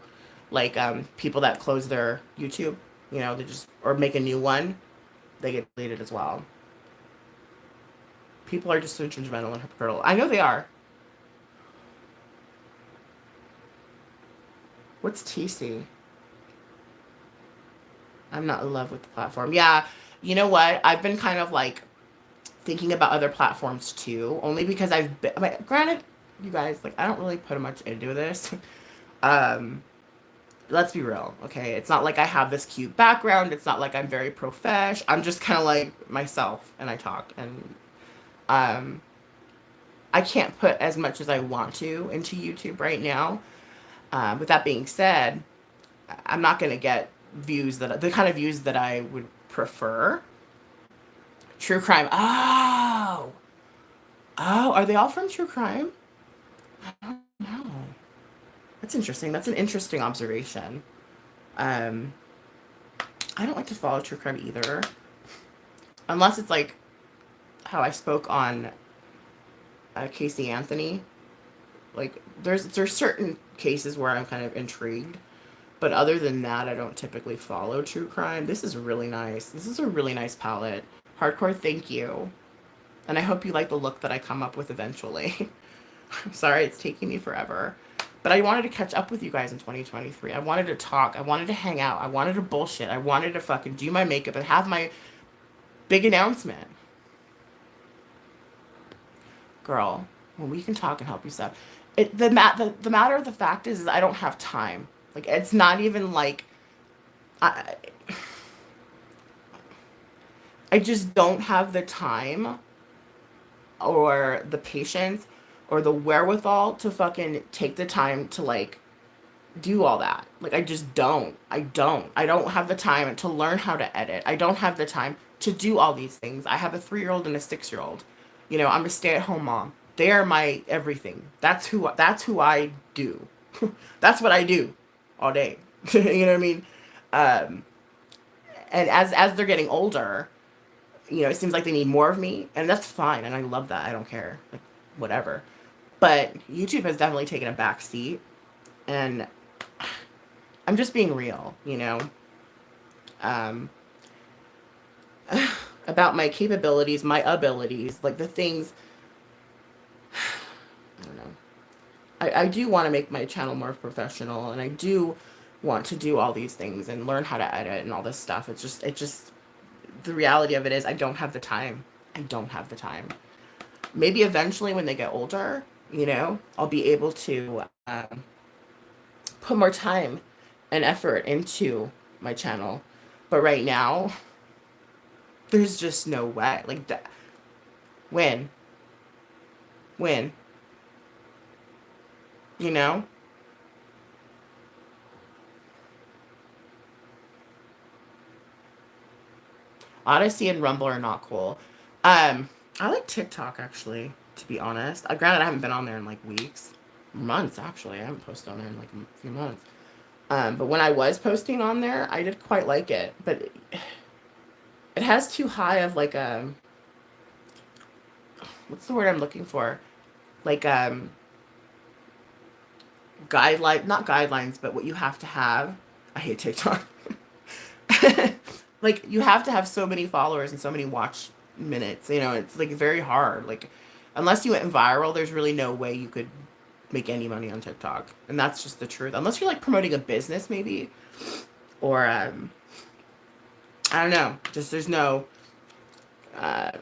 Like people that close their YouTube, they just or make a new one, they get deleted as well. People are just so judgmental and hypocritical. I know they are. What's TC? I'm not in love with the platform. Yeah, you know what? I've been kind of like thinking about other platforms too, only because I've been. I mean, granted, you guys, like, I don't really put much into this. um, let's be real, okay? It's not like I have this cute background. It's not like I'm very profesh. I'm just kind of like myself, and I talk, and um, I can't put as much as I want to into YouTube right now. With that being said, I'm not gonna get views that the kind of views that I would prefer. True crime. Oh, are they all from true crime? I don't know. That's interesting. That's an interesting observation. Um, I don't like to follow true crime either, unless it's like how I spoke on Casey Anthony. Like there's certain cases where I'm kind of intrigued, but other than that, I don't typically follow true crime. This is really nice. This is a really nice palette. Hardcore, thank you. And I hope you like the look that I come up with eventually. I'm sorry it's taking me forever. But I wanted to catch up with you guys in 2023. I wanted to talk. I wanted to hang out. I wanted to bullshit. I wanted to fucking do my makeup and have my big announcement. Girl, when we can talk and help you stuff. The matter of the fact is I don't have time. Like, it's not even like I I just don't have the time or the patience or the wherewithal to fucking take the time to like do all that. Like, I just don't. I don't have the time to learn how to edit. I don't have the time to do all these things. I have a 3-year-old and a 6-year-old. I'm a stay-at-home mom. They are my everything. That's who I do. That's what I do all day. You know what I mean? Um, and as they're getting older, it seems like they need more of me, and that's fine, and I love that. I don't care, like, whatever. But YouTube has definitely taken a back seat, and I'm just being real, um, about my capabilities, my abilities, like the things. I don't know. I do want to make my channel more professional, and I do want to do all these things and learn how to edit and all this stuff. It just the reality of it is I don't have the time. I don't have the time. Maybe eventually when they get older, I'll be able to put more time and effort into my channel. But right now, there's just no way. Like, that. When? When? You know? Odyssey and Rumble are not cool. I like TikTok, actually, to be honest. Granted, I haven't been on there in like weeks, months, actually. I haven't posted on there in like a few months. But when I was posting on there, I did quite like it. But it has too high of like a, what's the word I'm looking for? Like guideline, not guidelines, but what you have to have. I hate TikTok. Like, you have to have so many followers and so many watch minutes. It's like very hard. Like, unless you went viral, there's really no way you could make any money on TikTok. And that's just the truth. Unless you're like promoting a business, maybe, or I don't know. Just there's no. Uh,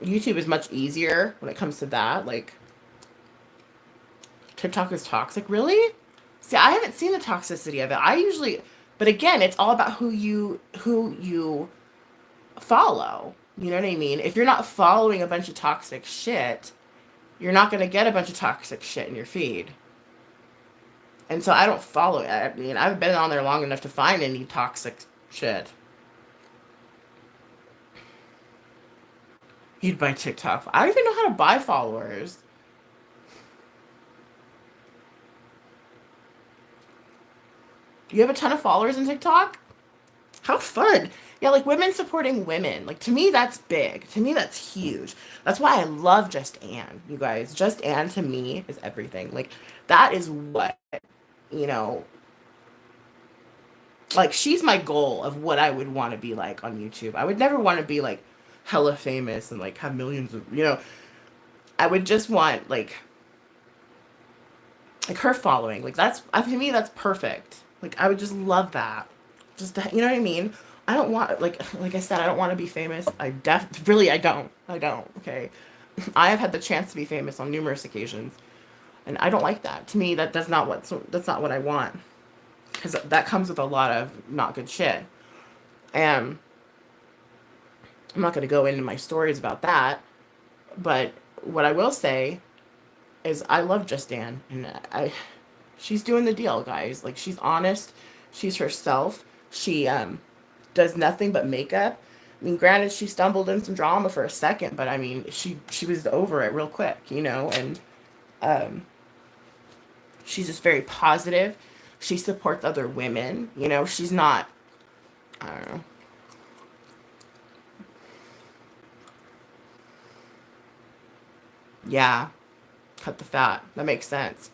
YouTube is much easier when it comes to that. Like, TikTok is toxic. Really? See, I haven't seen the toxicity of it. I usually, but again, it's all about who you follow. You know what I mean? If you're not following a bunch of toxic shit, you're not going to get a bunch of toxic shit in your feed. And so I don't follow it. I mean, I've been on there long enough to find any toxic shit. You'd buy TikTok. I don't even know how to buy followers. You have a ton of followers in TikTok? How fun. Yeah, like women supporting women. Like to me, that's big. To me, that's huge. That's why I love Just Anne, you guys. Just Anne to me is everything. Like that is what, you know, like she's my goal of what I would want to be like on YouTube. I would never want to be like hella famous and like have millions of, I would just want like her following. Like that's to me that's perfect. Like I would just love that. Just you know what I mean? I don't want like I said I don't want to be famous. I don't. I don't. Okay. I have had the chance to be famous on numerous occasions, and I don't like that. To me, that's not what I want, because that comes with a lot of not good shit. And I'm not going to go into my stories about that, but what I will say is I love Just Dan, and she's doing the deal, guys. Like she's honest, she's herself. She does nothing but makeup. I mean, granted, she stumbled in some drama for a second, but I mean, she was over it real quick, and um, she's just very positive. She supports other women. She's not. I don't know. Yeah, cut the fat. That makes sense.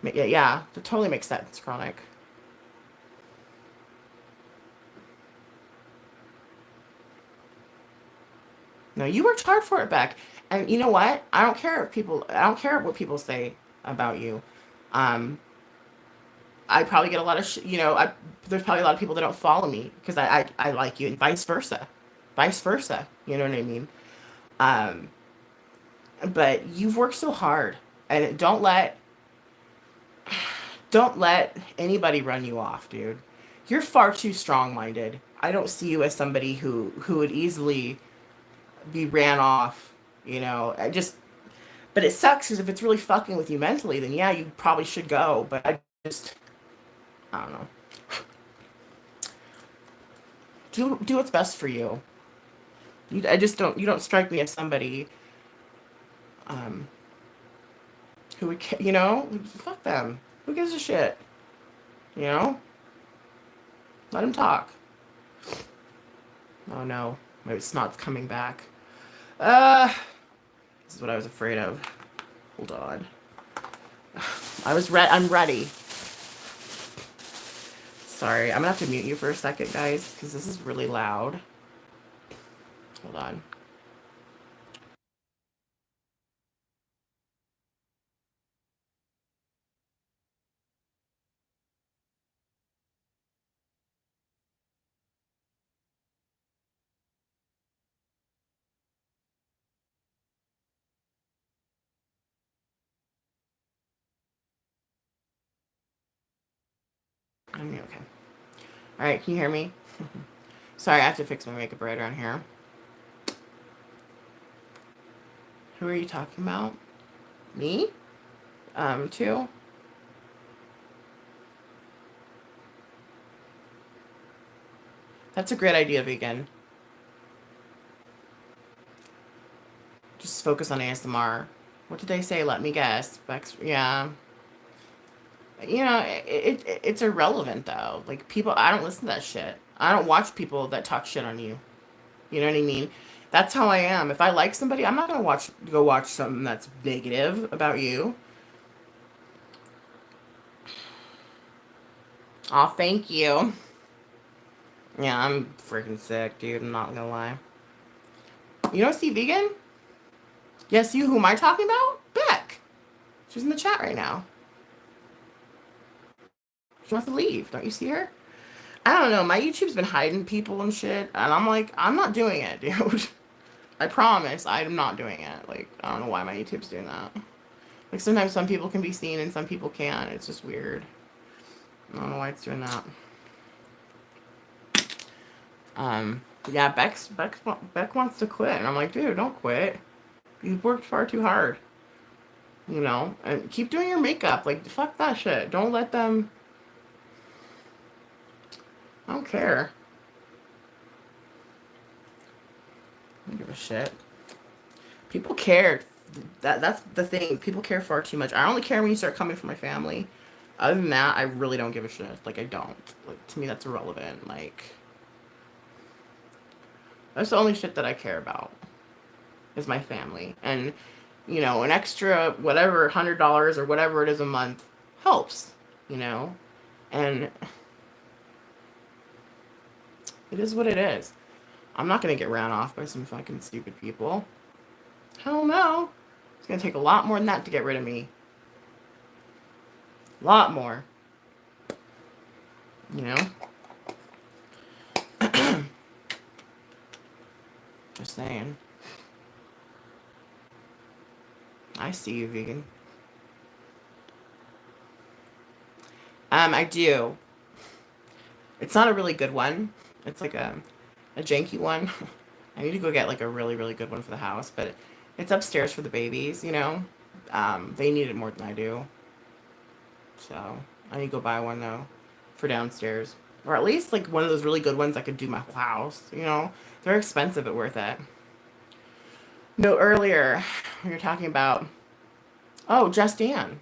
Yeah, yeah, that totally makes sense. Chronic. No, you worked hard for it, Beck. And you know what? I don't care what people say about you. Um, I probably get a lot of, there's probably a lot of people that don't follow me because I like you, and vice versa. Vice versa. You know what I mean? Um, but you've worked so hard, and don't let anybody run you off, dude. You're far too strong-minded. I don't see you as somebody who would easily be ran off. I just But it sucks because if it's really fucking with you mentally, then yeah, you probably should go. But I don't know. Do what's best for you. I just don't. You don't strike me as somebody um, who would, fuck them. Who gives a shit? You know, let him talk. Oh no, my snot's coming back. Uh, this is what I was afraid of. Hold on. I'm ready. Sorry, I'm gonna have to mute you for a second, guys, because this is really loud. Hold on. I'm okay. All right, can you hear me? Sorry, I have to fix my makeup right around here. Who are you talking about? Me? Too? That's a great idea, vegan. Just focus on ASMR. What did they say? Let me guess. Bex, yeah. It's irrelevant though. Like people, I don't listen to that shit. I don't watch people that talk shit on you. You know what I mean? That's how I am. If I like somebody, I'm not gonna go watch something that's negative about you. Oh, thank you. Yeah, I'm freaking sick, dude. I'm not gonna lie. You don't see vegan? Yes, you. Who am I talking about? Beck. She's in the chat right now. She wants to leave. Don't you see her? I don't know. My YouTube's been hiding people and shit, and I'm like, I'm not doing it, dude. I promise, I'm not doing it. Like, I don't know why my YouTube's doing that. Like, sometimes some people can be seen and some people can't. It's just weird. I don't know why it's doing that. Yeah, Beck wants to quit, and I'm like, dude, don't quit. You've worked far too hard. And keep doing your makeup. Like, fuck that shit. Don't let them. I don't care. I don't give a shit. People care. That's the thing. People care far too much. I only care when you start coming from my family. Other than that, I really don't give a shit. Like I don't. Like to me, that's irrelevant. Like That's the only shit that I care about, is my family. And, you know, an extra whatever, $100 or whatever it is a month helps, you know? And it is what it is. I'm not going to get ran off by some fucking stupid people. Hell no. It's going to take a lot more than that to get rid of me. A lot more. You know? Just saying. I see you, vegan. I do. It's not a really good one. It's like a janky one. I need to go get like a really, really good one for the house, but it's upstairs for the babies, you know? They need it more than I do. So I need to go buy one though for downstairs. Or at least like one of those really good ones that could do my whole house, you know? They're expensive but worth it. No, earlier we were talking about, oh, Just Ann.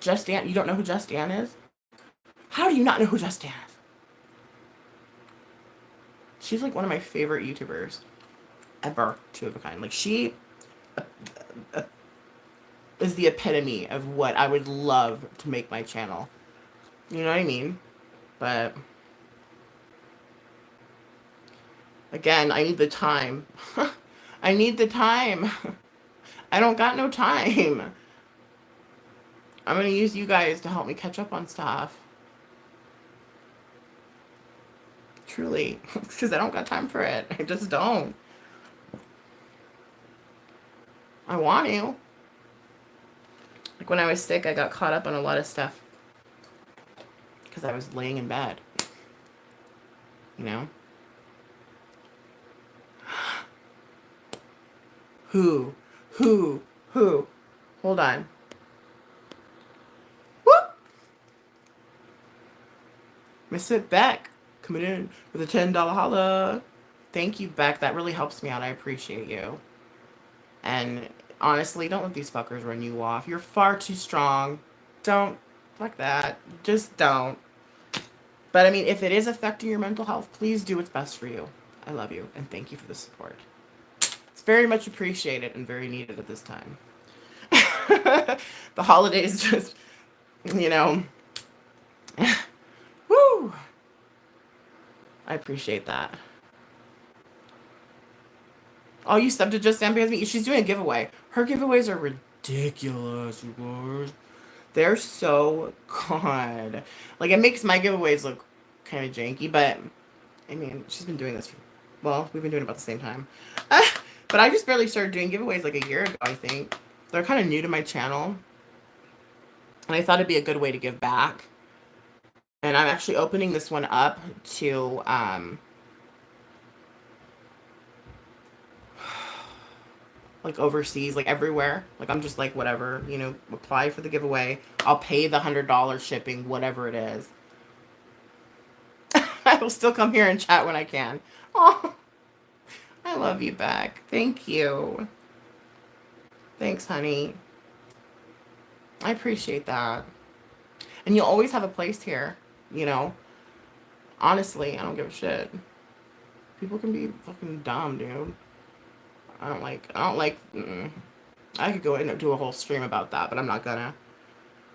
Just Ann. You don't know who Just Ann is? How do you not know who Just Ann is? She's like one of my favorite YouTubers ever, two of a kind. Like she is the epitome of what I would love to make my channel. You know what I mean? But again, I need the time. I need the time. I don't got no time. I'm gonna use you guys to help me catch up on stuff. Truly. Because I don't got time for it. I just don't. I want to. Like when I was sick, I got caught up on a lot of stuff. Because I was laying in bed. You know? Who? Hold on. Whoop! Miss It Beck coming in with a $10 holla. Thank you, Beck. That really helps me out. I appreciate you. And honestly, don't let these fuckers run you off. You're far too strong. Don't. Fuck that. Just don't. But I mean, if it is affecting your mental health, please do what's best for you. I love you and thank you for the support. It's very much appreciated and very needed at this time. The holidays just, you know, woo! I appreciate that. Oh, you subbed to Just Stand Because Me? She's doing a giveaway. Her giveaways are ridiculous, you guys. They're so good. Like, it makes my giveaways look kind of janky, but, I mean, she's been doing this for, well, we've been doing it about the same time. But I just barely started doing giveaways like a year ago, I think. They're kind of new to my channel. And I thought it'd be a good way to give back. And I'm actually opening this one up to, like overseas, like everywhere. Like I'm just like, whatever, you know, apply for the giveaway. I'll pay the $100 shipping, whatever it is. I will still come here and chat when I can. Oh, I love you back. Thank you. Thanks, honey. I appreciate that. And you'll always have a place here, you know. Honestly, I don't give a shit. People can be fucking dumb, dude. I don't like, I could go in and do a whole stream about that, but I'm not gonna.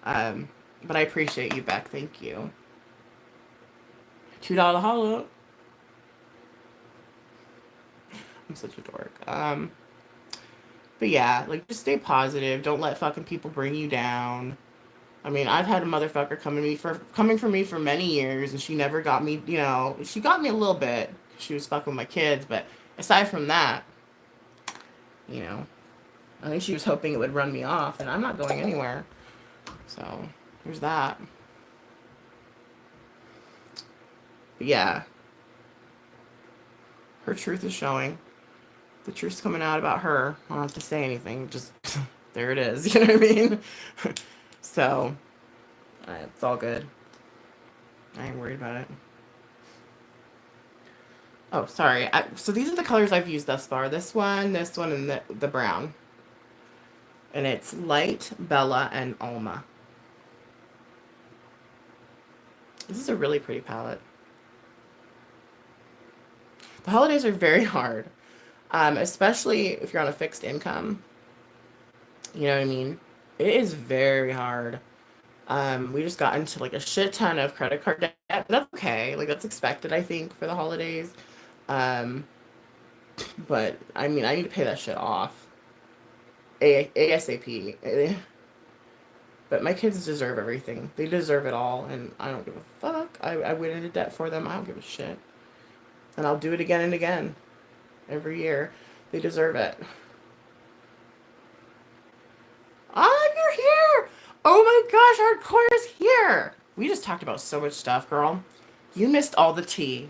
But I appreciate you, Beck. Thank you. $2 holla. I'm such a dork. But yeah, like, just stay positive. Don't let fucking people bring you down. I mean, I've had a motherfucker coming for me for many years, and she never got me, you know, she got me a little bit. She was fucking with my kids, but aside from that, you know, I think she was hoping it would run me off, and I'm not going anywhere. So, there's that. But yeah. Her truth is showing. The truth's coming out about her. I don't have to say anything. Just, there it is. You know what I mean? So, it's all good. I ain't worried about it. Oh, sorry. So these are the colors I've used thus far. This one, and the brown. And it's Light, Bella, and Alma. This is a really pretty palette. The holidays are very hard, especially if you're on a fixed income. You know what I mean? It is very hard. We just got into like a shit ton of credit card debt. That's okay. Like that's expected, I think, for the holidays. Um, but I mean, I need to pay that shit off ASAP. But my kids deserve everything. They deserve it all, and I don't give a fuck. I went into debt for them. I don't give a shit, and I'll do it again and again every year. They deserve it. Ah, you're here! Oh my gosh, hardcore is here! We just talked about so much stuff, girl. You missed all the tea.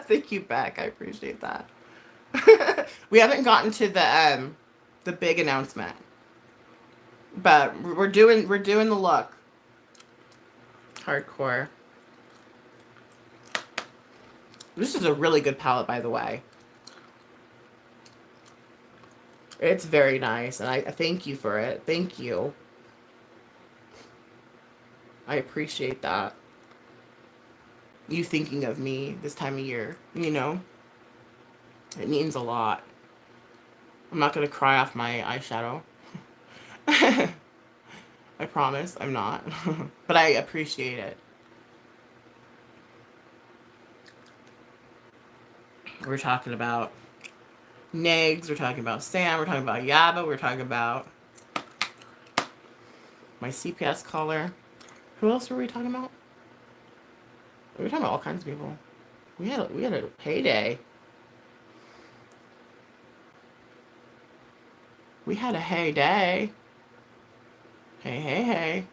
Thank you, Beck. I appreciate that. We haven't gotten to the big announcement, but we're doing the look. Hardcore. This is a really good palette, by the way. It's very nice, and I thank you for it. Thank you. I appreciate that. You thinking of me this time of year, you know? It means a lot. I'm not gonna cry off my eyeshadow. I promise I'm not. But I appreciate it. We're talking about Negs, we're talking about Sam, we're talking about Yaba, we're talking about my CPS caller. Who else were we talking about? We were talking about all kinds of people. We had a heyday. We had a heyday. Hey, hey, hey.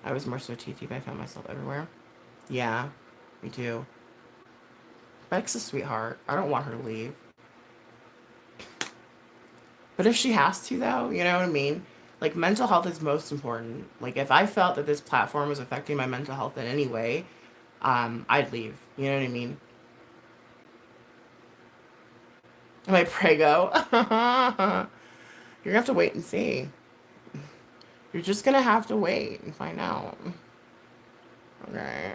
I was more so TT, but I found myself everywhere. Yeah, me too. Beck's a sweetheart. I don't want her to leave. But if she has to, though, you know what I mean? Like, mental health is most important. Like, if I felt that this platform was affecting my mental health in any way, I'd leave. You know what I mean? Am I prego? You're gonna have to wait and see. You're just gonna have to wait and find out. Okay.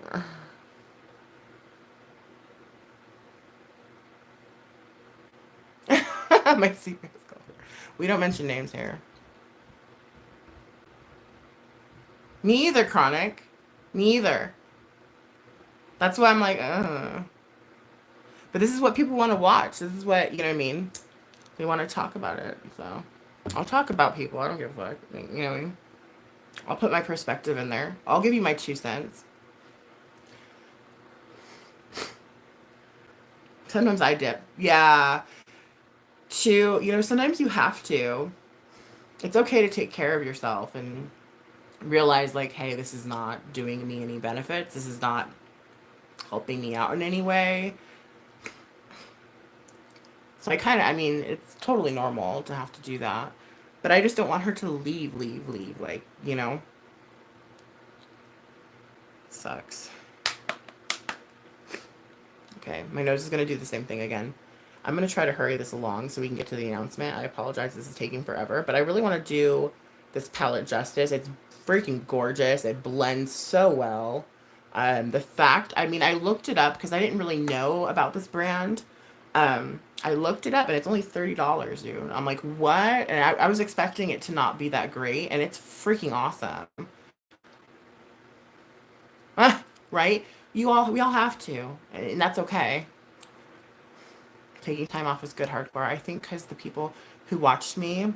My secret color. We don't mention names here. Me either, Chronic. Me either. That's why I'm like, But this is what people want to watch. This is what, you know what I mean? They want to talk about it. So I'll talk about people. I don't give a fuck. You know what I mean? I'll put my perspective in there. I'll give you my 2 cents. Sometimes I dip. Yeah. Sometimes you have to. It's okay to take care of yourself and realize, like, hey, this is not doing me any benefits. This is not helping me out in any way. So I mean, it's totally normal to have to do that. But I just don't want her to leave. Like, sucks. Okay, my nose is going to do the same thing again. I'm going to try to hurry this along so we can get to the announcement. I apologize, this is taking forever, but I really want to do this palette justice. It's freaking gorgeous. It blends so well. The fact, I mean, I looked it up because I didn't really know about this brand. I looked it up and it's only $30, dude. I'm like, what? And I was expecting it to not be that great, and it's freaking awesome. Right? We all have to, and that's okay. Taking time off is good hardcore. I think because the people who watched me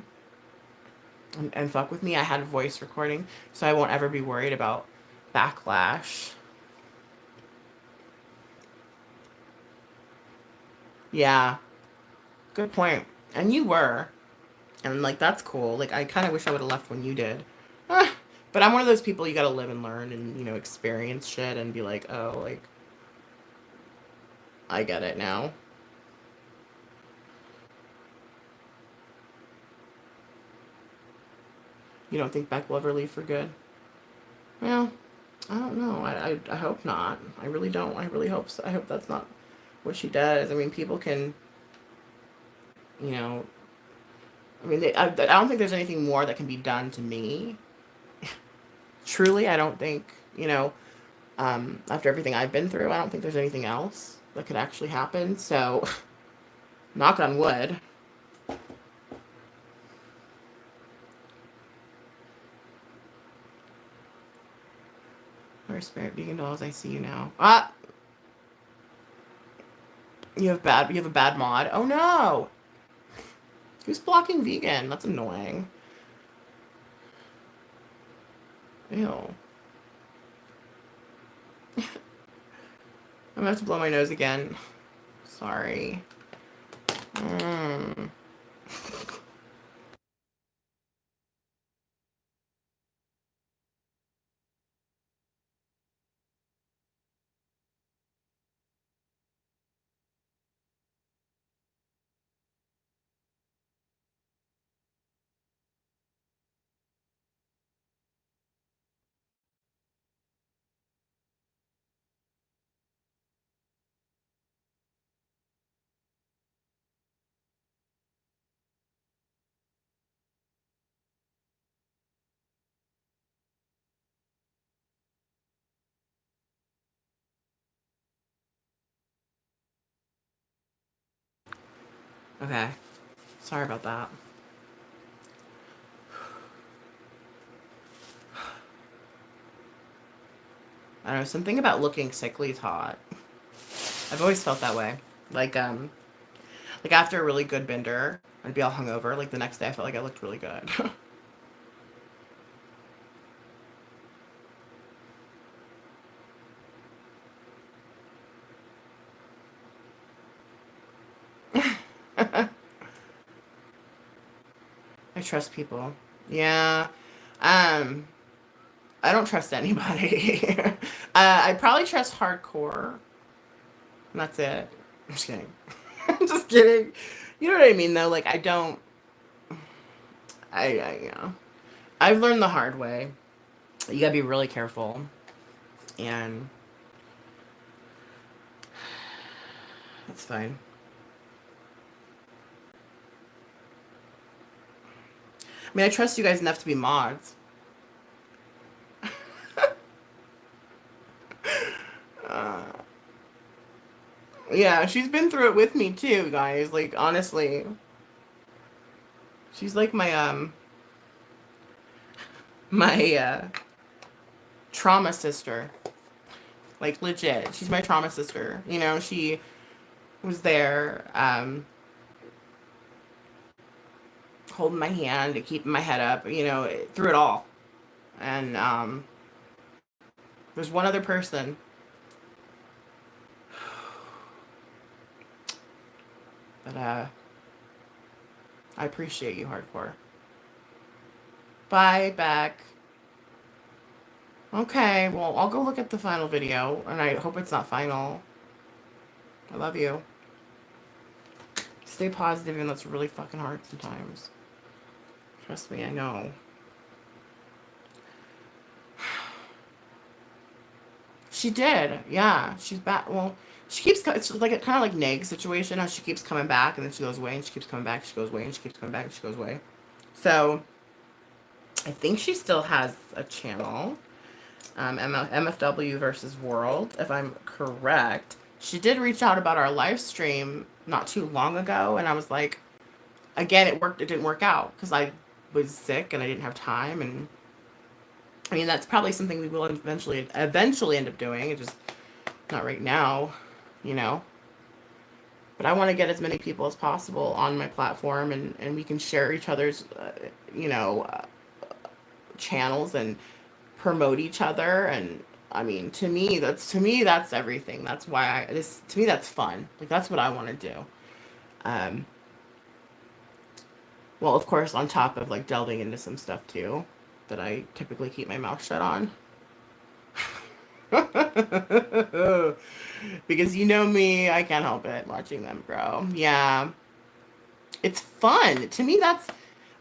and fuck with me, I had a voice recording, so I won't ever be worried about backlash. Yeah, good point. And you were, and like that's cool. Like I kind of wish I would have left when you did. But I'm one of those people you gotta live and learn and experience shit and be like, oh, like I get it now. You don't think Beck will ever leave for good? Well, I don't know. I hope not. I really don't. I really hope so. I hope that's not what she does. I mean, people can, you know, I mean, I don't think there's anything more that can be done to me. Truly, I don't think, after everything I've been through, I don't think there's anything else that could actually happen. So, knock on wood. Or spirit vegan dolls, I see you now. Ah, you have a bad mod. Oh no! Who's blocking vegan? That's annoying. Ew. I'm gonna have to blow my nose again. Sorry. Mm. Okay. Sorry about that. I don't know, something about looking sickly is hot. I've always felt that way. Like, like after a really good bender, I'd be all hungover. Like the next day, I felt like I looked really good. I trust people. Yeah. Um, I don't trust anybody. I probably trust hardcore. And that's it. I'm just kidding. I'm just kidding. You know what I mean, though? Like, I don't. I've learned the hard way. You gotta be really careful. And that's fine. I mean, I trust you guys enough to be mods. Uh, yeah, she's been through it with me too, guys. Like, honestly. She's like my trauma sister. Like legit. She's my trauma sister. She was there, holding my hand and keeping my head up, through it all. And there's one other person. But I appreciate you, hardcore. Bye, Beck. Okay, well, I'll go look at the final video, and I hope it's not final. I love you. Stay positive, and that's really fucking hard sometimes. Trust me, I know. She did, yeah. She's back. Well, she keeps. It's like a kind of like Neg situation. How she keeps coming back, and then she goes away, and she keeps coming back. She goes away, and she keeps coming back, and she goes away. So, I think she still has a channel. MFW versus World, if I'm correct. She did reach out about our live stream not too long ago, and I was like, again, it didn't work out because I was sick and I didn't have time. And I mean, that's probably something we will eventually end up doing. It's just not right now, you know. But I want to get as many people as possible on my platform, and we can share each other's, channels and promote each other. And I mean, to me that's everything. That's why to me that's fun. Like that's what I want to do. Um, well, of course, on top of like delving into some stuff too that I typically keep my mouth shut on. Because you know me, I can't help it watching them grow. Yeah, it's fun. To me, that's,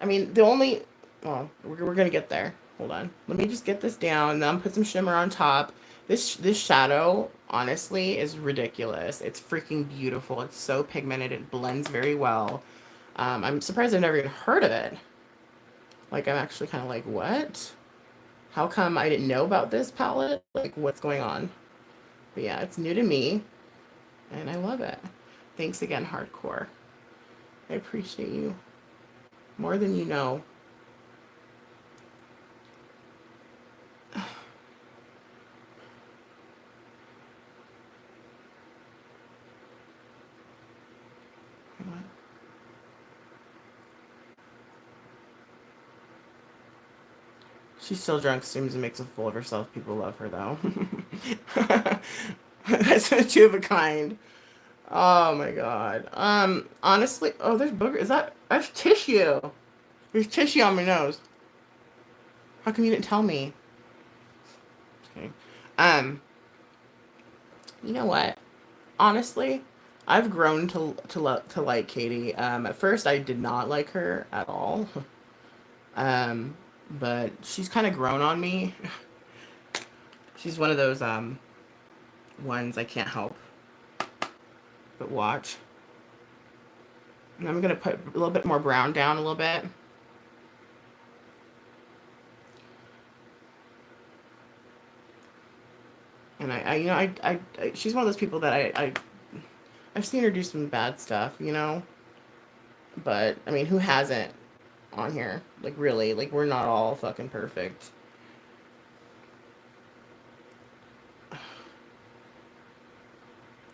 I mean, the only, well, we're gonna get there. Hold on. Let me just get this down. Then put some shimmer on top. This shadow, honestly, is ridiculous. It's freaking beautiful. It's so pigmented. It blends very well. I'm surprised I've never even heard of it. Like, I'm actually kind of like, what? How come I didn't know about this palette? Like, what's going on? But yeah, it's new to me, and I love it. Thanks again, Hardcore. I appreciate you more than you know. She's still drunk, seems and makes a fool of herself. People love her, though. That's a two of a kind. Oh my god. Honestly, oh, there's booger. Is that? That's tissue. There's tissue on my nose. How come you didn't tell me? Okay. Um, you know what? Honestly, I've grown to like Katie. At first I did not like her at all. Um, but she's kind of grown on me. She's one of those ones I can't help but watch. And I'm gonna put a little bit more brown down a little bit. And she's one of those people that I've seen her do some bad stuff, you know. But I mean, who hasn't on here? Like really, like we're not all fucking perfect.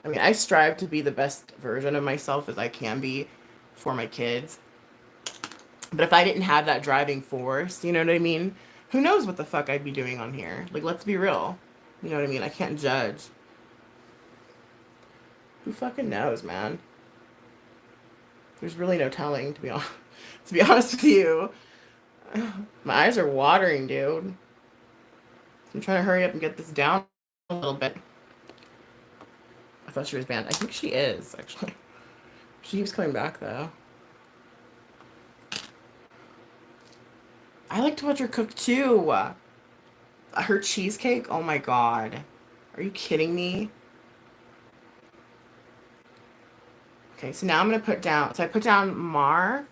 I mean, I strive to be the best version of myself as I can be for my kids. But if I didn't have that driving force, you know what I mean? Who knows what the fuck I'd be doing on here? Like, let's be real. You know what I mean? I can't judge. Who fucking knows, man? There's really no telling, to be honest. To be honest with you, my eyes are watering, dude. I'm trying to hurry up and get this down a little bit. I thought she was banned. I think she is, actually. She keeps coming back, though. I like to watch her cook, too. Her cheesecake? Oh, my God. Are you kidding me? Okay, so now I'm going to put down... So I put down Mar,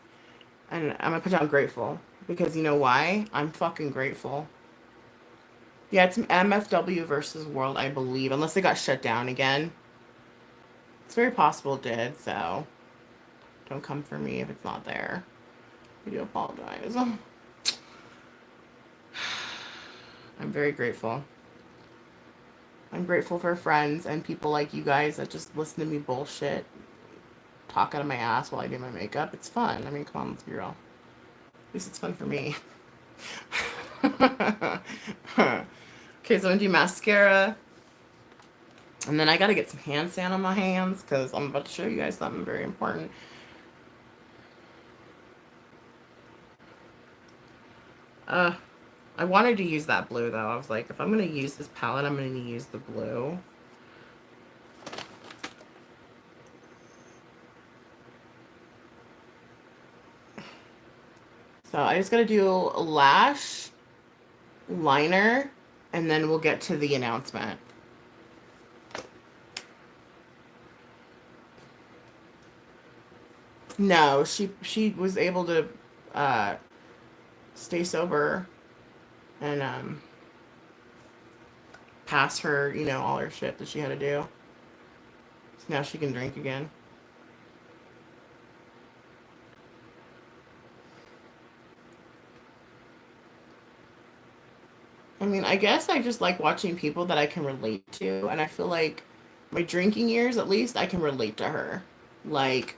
and I'm going to put down Grateful. Because you know why? I'm fucking grateful. Yeah, it's MFW versus World, I believe. Unless they got shut down again. It's very possible it did, so... Don't come for me if it's not there. I do apologize. I'm very grateful. I'm grateful for friends and people like you guys that just listen to me bullshit. Talk out of my ass while I do my makeup. It's fun. I mean, come on, let's be real. At least it's fun for me. Okay, so I'm gonna do mascara. And then I gotta get some hand sand on my hands because I'm about to show you guys something very important. I wanted to use that blue though. I was like, if I'm gonna use this palette, I'm gonna use the blue. So I just gotta do a lash, liner, and then we'll get to the announcement. No, she was able to stay sober and pass her, you know, all her shit that she had to do. So now she can drink again. I mean, I guess I just like watching people that I can relate to, and I feel like my drinking years, at least, I can relate to her. Like,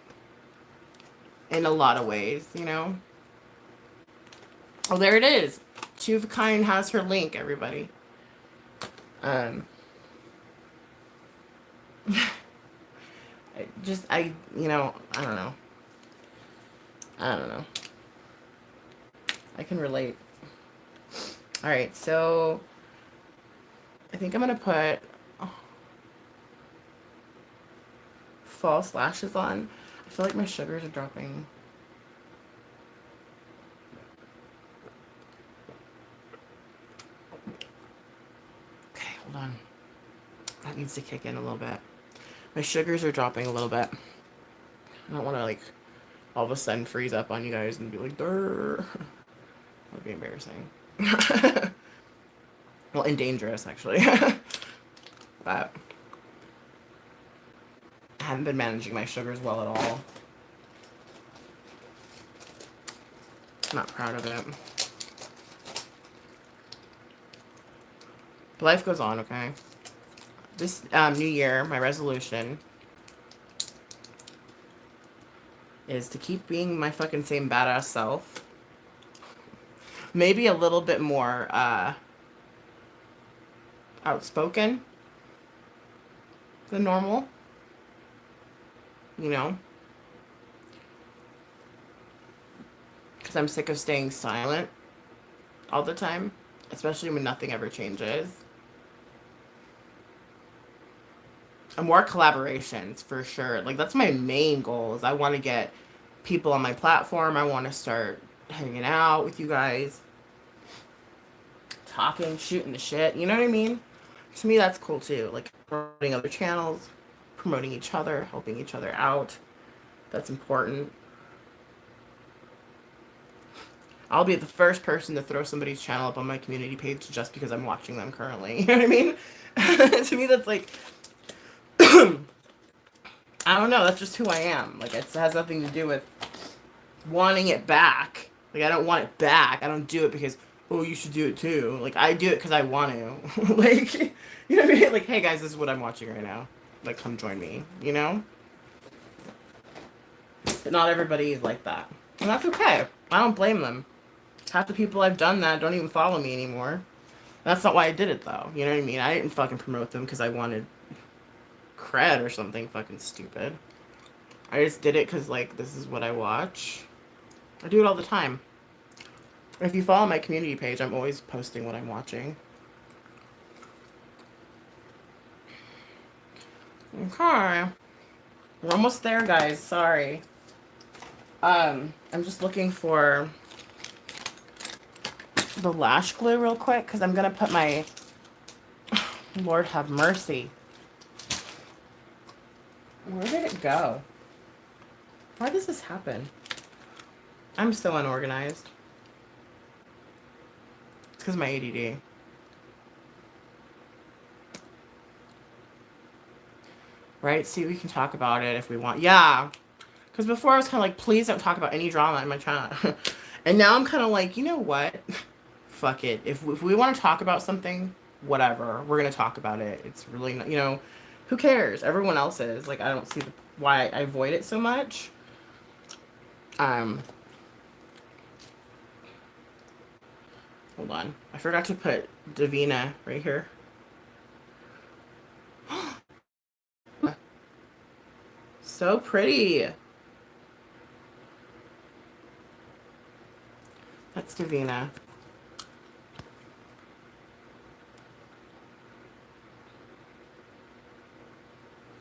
in a lot of ways, you know? Oh, there it is. Two of a Kind has her link, everybody. Um, you know, I don't know. I don't know. I can relate. All right, so I think I'm gonna put false lashes on. I feel like my sugars are dropping. Hold on. That needs to kick in a little bit. My sugars are dropping a little bit. I don't want to, like, all of a sudden freeze up on you guys and be like, "Durr." That would be embarrassing. Well, and dangerous, actually. But I haven't been managing my sugars well at all. Not proud of it. But life goes on, okay? This new year, my resolution is to keep being my fucking same badass self. Maybe a little bit more outspoken than normal. You know? Because I'm sick of staying silent all the time. Especially when nothing ever changes. And more collaborations, for sure. Like, that's my main goal, is I want to get people on my platform. I want to start hanging out with you guys. Talking, shooting the shit. You know what I mean? To me, that's cool, too. Like, promoting other channels. Promoting each other. Helping each other out. That's important. I'll be the first person to throw somebody's channel up on my community page just because I'm watching them currently. You know what I mean? To me, that's like... I don't know. That's just who I am. Like, it has nothing to do with wanting it back. Like, I don't want it back. I don't do it because, oh, you should do it too. Like, I do it because I want to. Like, you know what I mean? Like, hey, guys, this is what I'm watching right now. Like, come join me. You know? But not everybody is like that. And that's okay. I don't blame them. Half the people I've done that don't even follow me anymore. That's not why I did it, though. You know what I mean? I didn't fucking promote them because I wanted cred or something fucking stupid. I just did it because, like, this is what I watch. I do it all the time. If you follow my community page, I'm always posting what I'm watching. Okay. We're almost there, guys. Sorry. I'm just looking for the lash glue real quick because I'm going to put my... Lord have mercy. Where did it go? Why does this happen? I'm so unorganized. It's because of my ADD. Right? See, we can talk about it if we want. Yeah. Because before I was kind of like, please don't talk about any drama in my channel. And now I'm kind of like, you know what? Fuck it. If we want to talk about something, whatever. We're going to talk about it. It's really, not, you know, who cares? Everyone else is. Like, I don't see why I avoid it so much. Hold on. I forgot to put Davina right here. So pretty. That's Davina.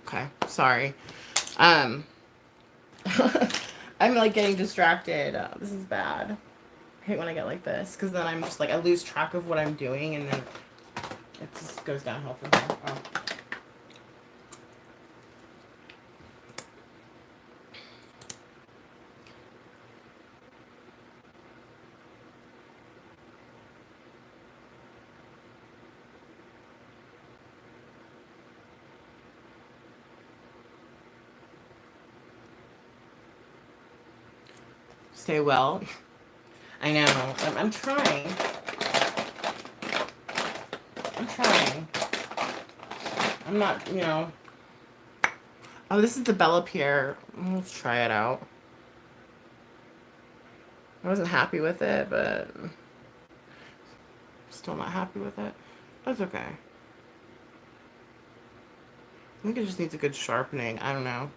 Okay, sorry. I'm like getting distracted. This is bad. I hate when I get like this because then I'm just like I lose track of what I'm doing and then it just goes downhill from here. Oh. Stay well. I know. I'm trying. I'm trying. I'm not, you know. Oh, this is the Bella Pierre. Let's try it out. I wasn't happy with it, but still not happy with it. That's okay. I think it just needs a good sharpening. I don't know.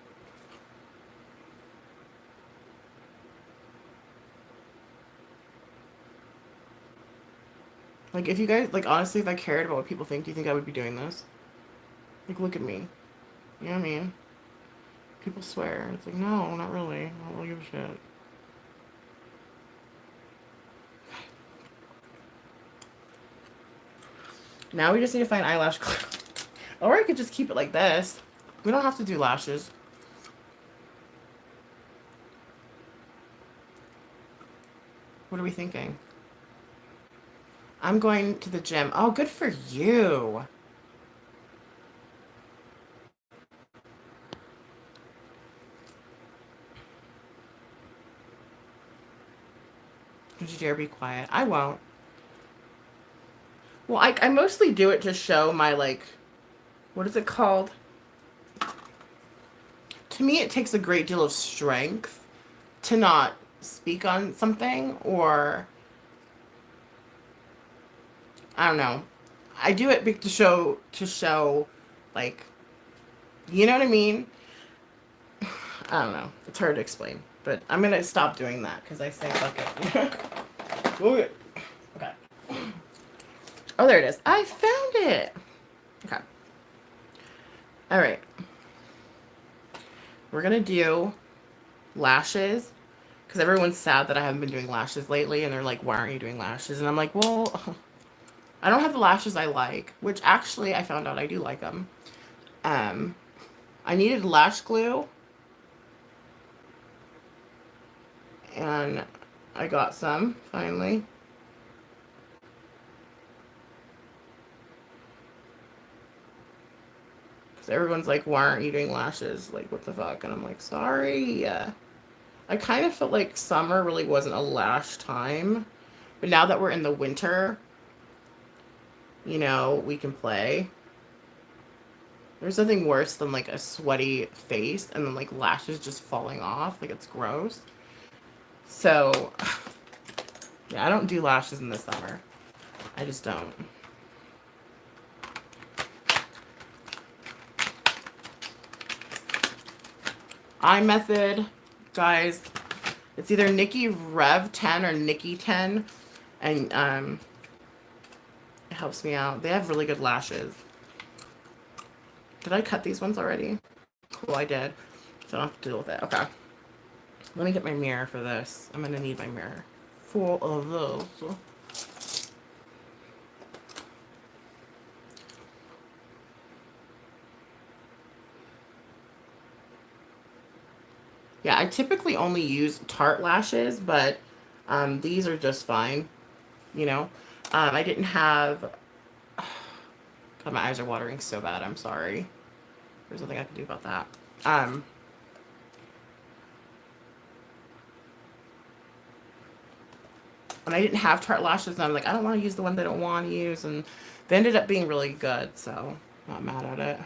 Like, if you guys, like, honestly, if I cared about what people think, do you think I would be doing this? Like, look at me. You know what I mean? People swear. It's like, no, not really. I don't really give a shit. Now we just need to find eyelash glue. Or I could just keep it like this. We don't have to do lashes. What are we thinking? I'm going to the gym. Oh, good for you. Don't you dare be quiet. I won't. Well, I mostly do it to show my, like, what is it called? To me, it takes a great deal of strength to not speak on something, or I don't know. I do it to show, like, you know what I mean? I don't know. It's hard to explain, but I'm gonna stop doing that because I say fuck it. Okay. Oh, there it is. I found it. Okay. All right. We're gonna do lashes because everyone's sad that I haven't been doing lashes lately, and they're like, "Why aren't you doing lashes?" And I'm like, "Well, I don't have the lashes I like," which actually I found out I do like them. I needed lash glue, and I got some finally. Because everyone's like, "Why aren't you doing lashes? Like, what the fuck?" And I'm like, "Sorry." I kind of felt like summer really wasn't a lash time, but now that we're in the winter, you know, we can play. There's nothing worse than like a sweaty face and then like lashes just falling off. Like, it's gross. So, yeah, I don't do lashes in the summer. I just don't. Eye method, guys. It's either Nikki Rev 10 or Nikki 10, and it helps me out. They have really good lashes. Did I cut these ones already? Cool, I did. So I don't have to deal with it. Okay. Let me get my mirror for this. I'm gonna need my mirror. Full of those. Yeah, I typically only use Tarte lashes, but these are just fine, you know. I didn't have... God, my eyes are watering so bad. I'm sorry. There's nothing I can do about that. And I didn't have Tarte lashes, and I'm like, I don't want to use the ones I don't want to use, and they ended up being really good, so not mad at it.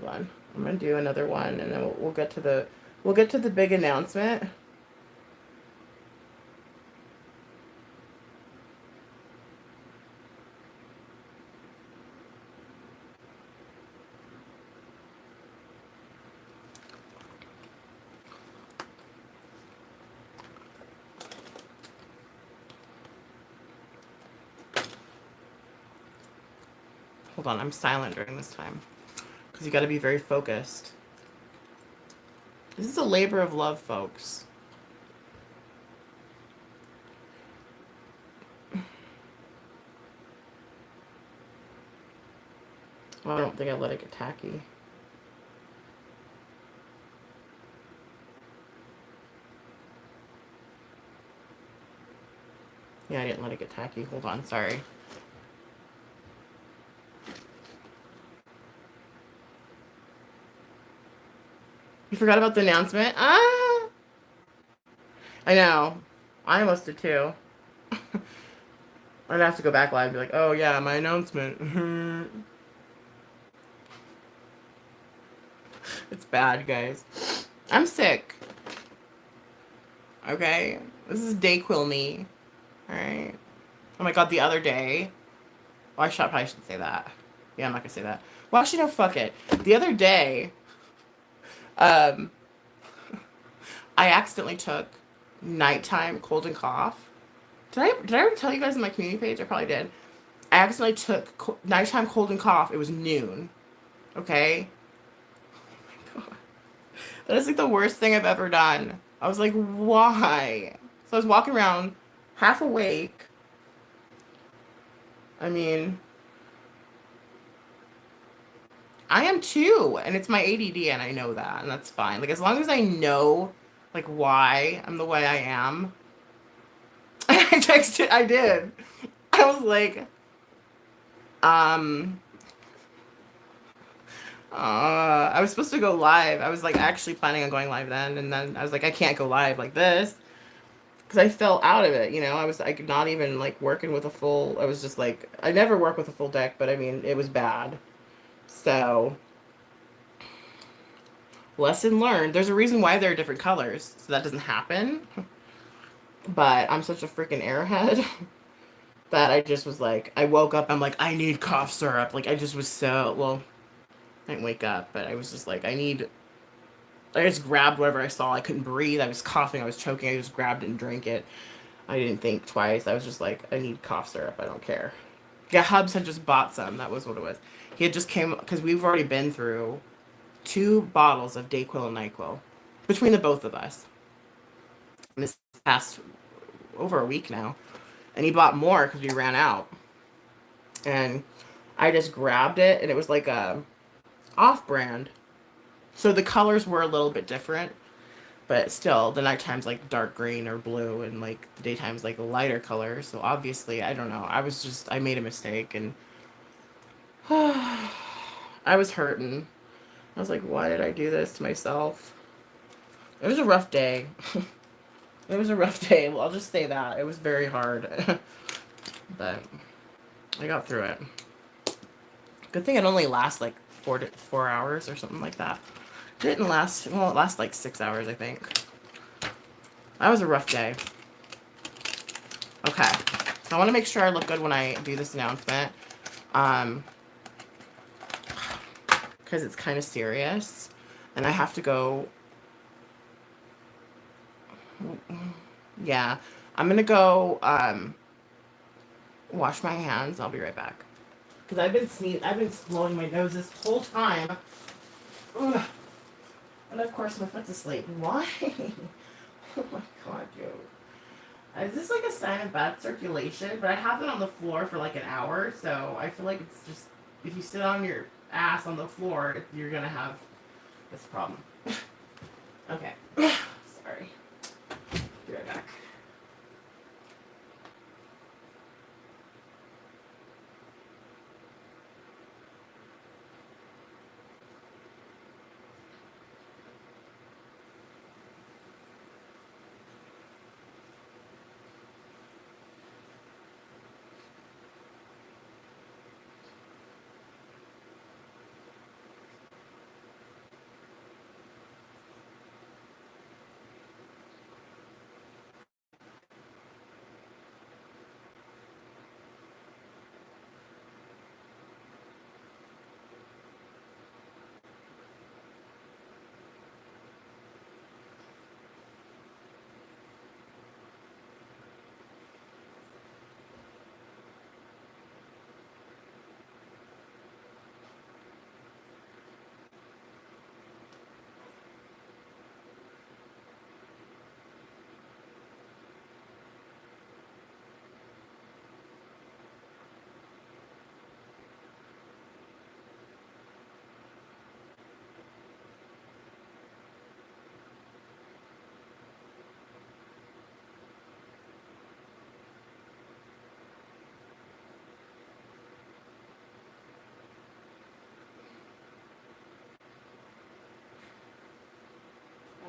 Hold on. I'm gonna do another one, and then we'll get to the big announcement. Hold on, I'm silent during this time because you got to be very focused. This is a labor of love, folks. Well, I don't think I let it get tacky. Yeah, I didn't let it get tacky. Hold on, sorry. You forgot about the announcement? Ah! I know. I almost did too. I'd have to go back live and be like, oh yeah, my announcement. It's bad, guys. I'm sick. Okay? This is Dayquil me. Alright? Oh my god, the other day. Well, probably shouldn't say that. Yeah, I'm not gonna say that. Well, actually, no, fuck it. The other day, I accidentally took nighttime cold and cough. Did I ever tell you guys on my community page? I probably did. I accidentally took nighttime cold and cough. It was noon. Okay? That is like the worst thing I've ever done. I was like, why? So I was walking around half awake. I mean, I am too, and it's my ADD, and I know that, and that's fine. Like, as long as I know, like, why I'm the way I am. I texted, I did. I was like, um, I was supposed to go live. I was like actually planning on going live then, and then I was like, I can't go live like this because I fell out of it. You know, I was like not even like working with a full. I was just like, I never work with a full deck, but I mean, it was bad. So lesson learned. There's a reason why there are different colors, so that doesn't happen. But I'm such a freaking airhead that I just was like, I woke up. I'm like, I need cough syrup. Like I just was so well. I didn't wake up, but I was just like, I need. I just grabbed whatever I saw. I couldn't breathe. I was coughing. I was choking. I just grabbed it and drank it. I didn't think twice. I was just like, I need cough syrup. I don't care. Yeah, Hubs had just bought some. That was what it was. He had just came because we've already been through 2 bottles of Dayquil and Nyquil between the both of us. And this past over a week now, and he bought more because we ran out. And I just grabbed it, and it was like a off-brand. So the colors were a little bit different, but still, the nighttime's like dark green or blue, and like the daytime's like a lighter color. So obviously, I don't know. I made a mistake, and I was hurting. I was like, why did I do this to myself? It was a rough day. It was a rough day. Well, I'll just say that. It was very hard. But I got through it. Good thing it only lasts like 4 hours or something like that. It didn't last, well, it lasted like 6 hours, I think. That was a rough day. Okay. So I want to make sure I look good when I do this announcement. Because it's kind of serious. And I have to go. Yeah. I'm going to go wash my hands. I'll be right back. Because I've been blowing my nose this whole time. Ugh. And of course my foot's asleep. Why? Oh my god, dude. Is this like a sign of bad circulation? But I have it on the floor for like an hour, so I feel like it's just, if you sit on your ass on the floor, you're gonna have this problem. Okay. Sorry. Be right back.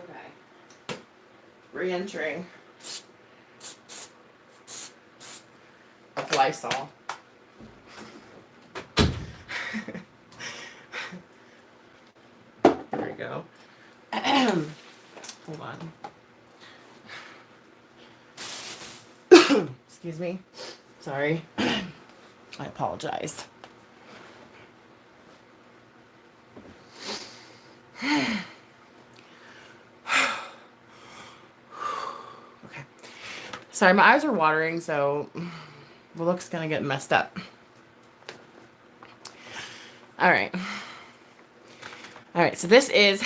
Okay. Re-entering. Of Lysol. There we go. Hold on. Excuse me. Sorry. I apologize. Okay. Sorry, my eyes are watering, so the look's gonna get messed up. All right. All right, so this is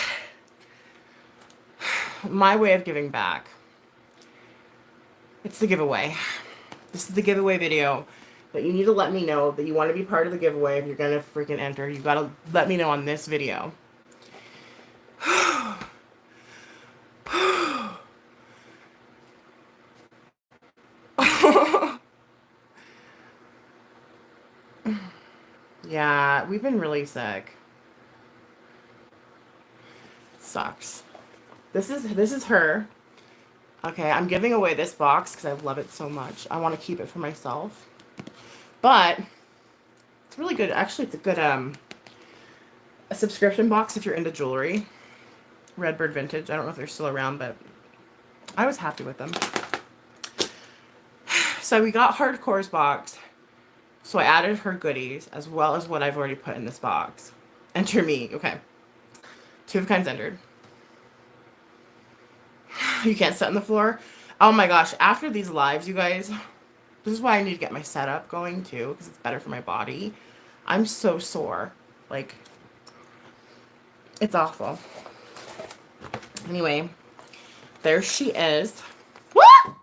my way of giving back. It's the giveaway. This is the giveaway video. But you need to let me know that you want to be part of the giveaway. If you're going to freaking enter, you got to let me know on this video. Yeah, we've been really sick. Sucks. This is her. Okay, I'm giving away this box because I love it so much. I want to keep it for myself. But it's really good. Actually, it's a good a subscription box if you're into jewelry. Redbird Vintage. I don't know if they're still around, but I was happy with them. So we got Hardcore's box. So I added her goodies as well as what I've already put in this box. Enter me. Okay. 2 of kinds entered. You can't sit on the floor. Oh my gosh. After these lives, you guys, this is why I need to get my setup going too, because it's better for my body. I'm so sore. Like, it's awful. Anyway, there she is. What?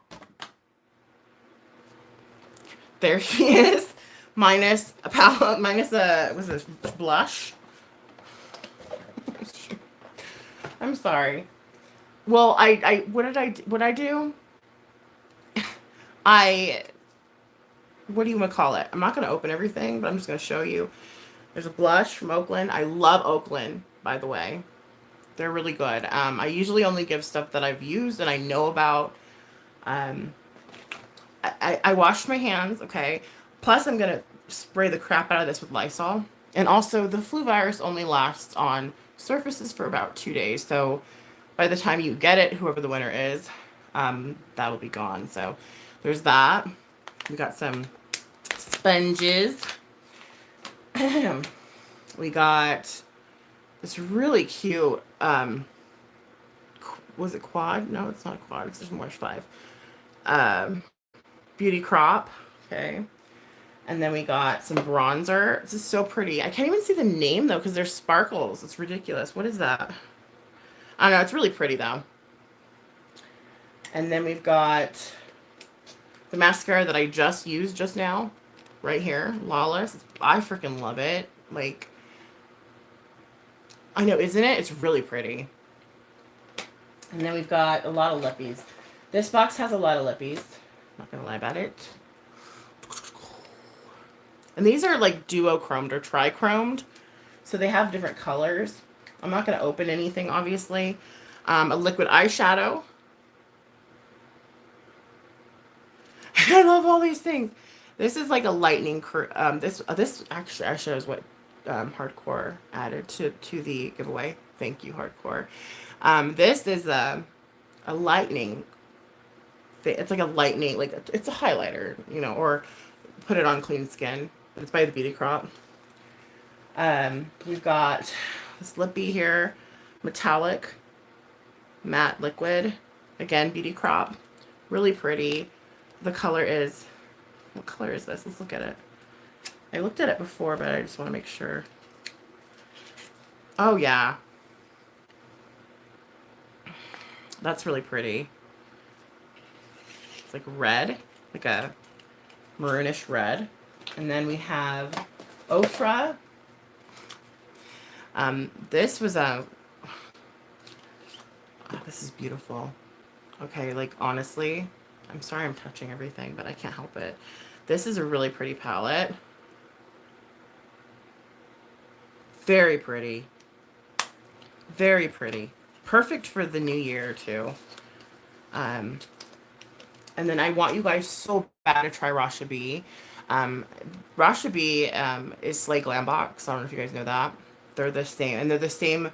There she is. Minus a palette, minus a, what's this, blush? I'm sorry. Well, what did I do? What do you want to call it? I'm not going to open everything, but I'm just going to show you. There's a blush from Oakland. I love Oakland, by the way. They're really good. I usually only give stuff that I've used and I know about. I washed my hands, okay? Plus, I'm going to spray the crap out of this with Lysol. And also, the flu virus only lasts on surfaces for about 2 days. So, by the time you get it, whoever the winner is, that'll be gone. So, there's that. We got some sponges. We got this really cute, was it quad? No, it's not a quad because there's more 5. Beauty crop. Okay. And then we got some bronzer. This is so pretty. I can't even see the name though because there's sparkles. It's ridiculous. What is that? I don't know. It's really pretty though. And then we've got the mascara that I just used just now. Right here. Lawless. I freaking love it. Like, I know, isn't it? It's really pretty. And then we've got a lot of lippies. This box has a lot of lippies. Not gonna lie about it. And these are like duochromed or trichromed. So they have different colors. I'm not going to open anything, obviously. A liquid eyeshadow. I love all these things. This is like a lightning... This actually shows what Hardcore added to the giveaway. Thank you, Hardcore. This is a lightning... It's like a lightning... It's a highlighter, you know, or put it on clean skin. It's by the Beauty Crop. We've got this lippy here, metallic, matte liquid. Again, Beauty Crop. Really pretty. The color is, what color is this? Let's look at it. I looked at it before, but I just want to make sure. Oh, yeah. That's really pretty. It's like red, like a maroonish red. And then we have Ofra. This was a... Oh, this is beautiful. Okay, like, honestly, I'm sorry I'm touching everything, but I can't help it. This is a really pretty palette. Very pretty. Very pretty. Perfect for the new year, too. And then I want you guys so bad to try Rasha B. Rasha B is Slay Glam Box. I don't know if you guys know that. They're the same. And they're the same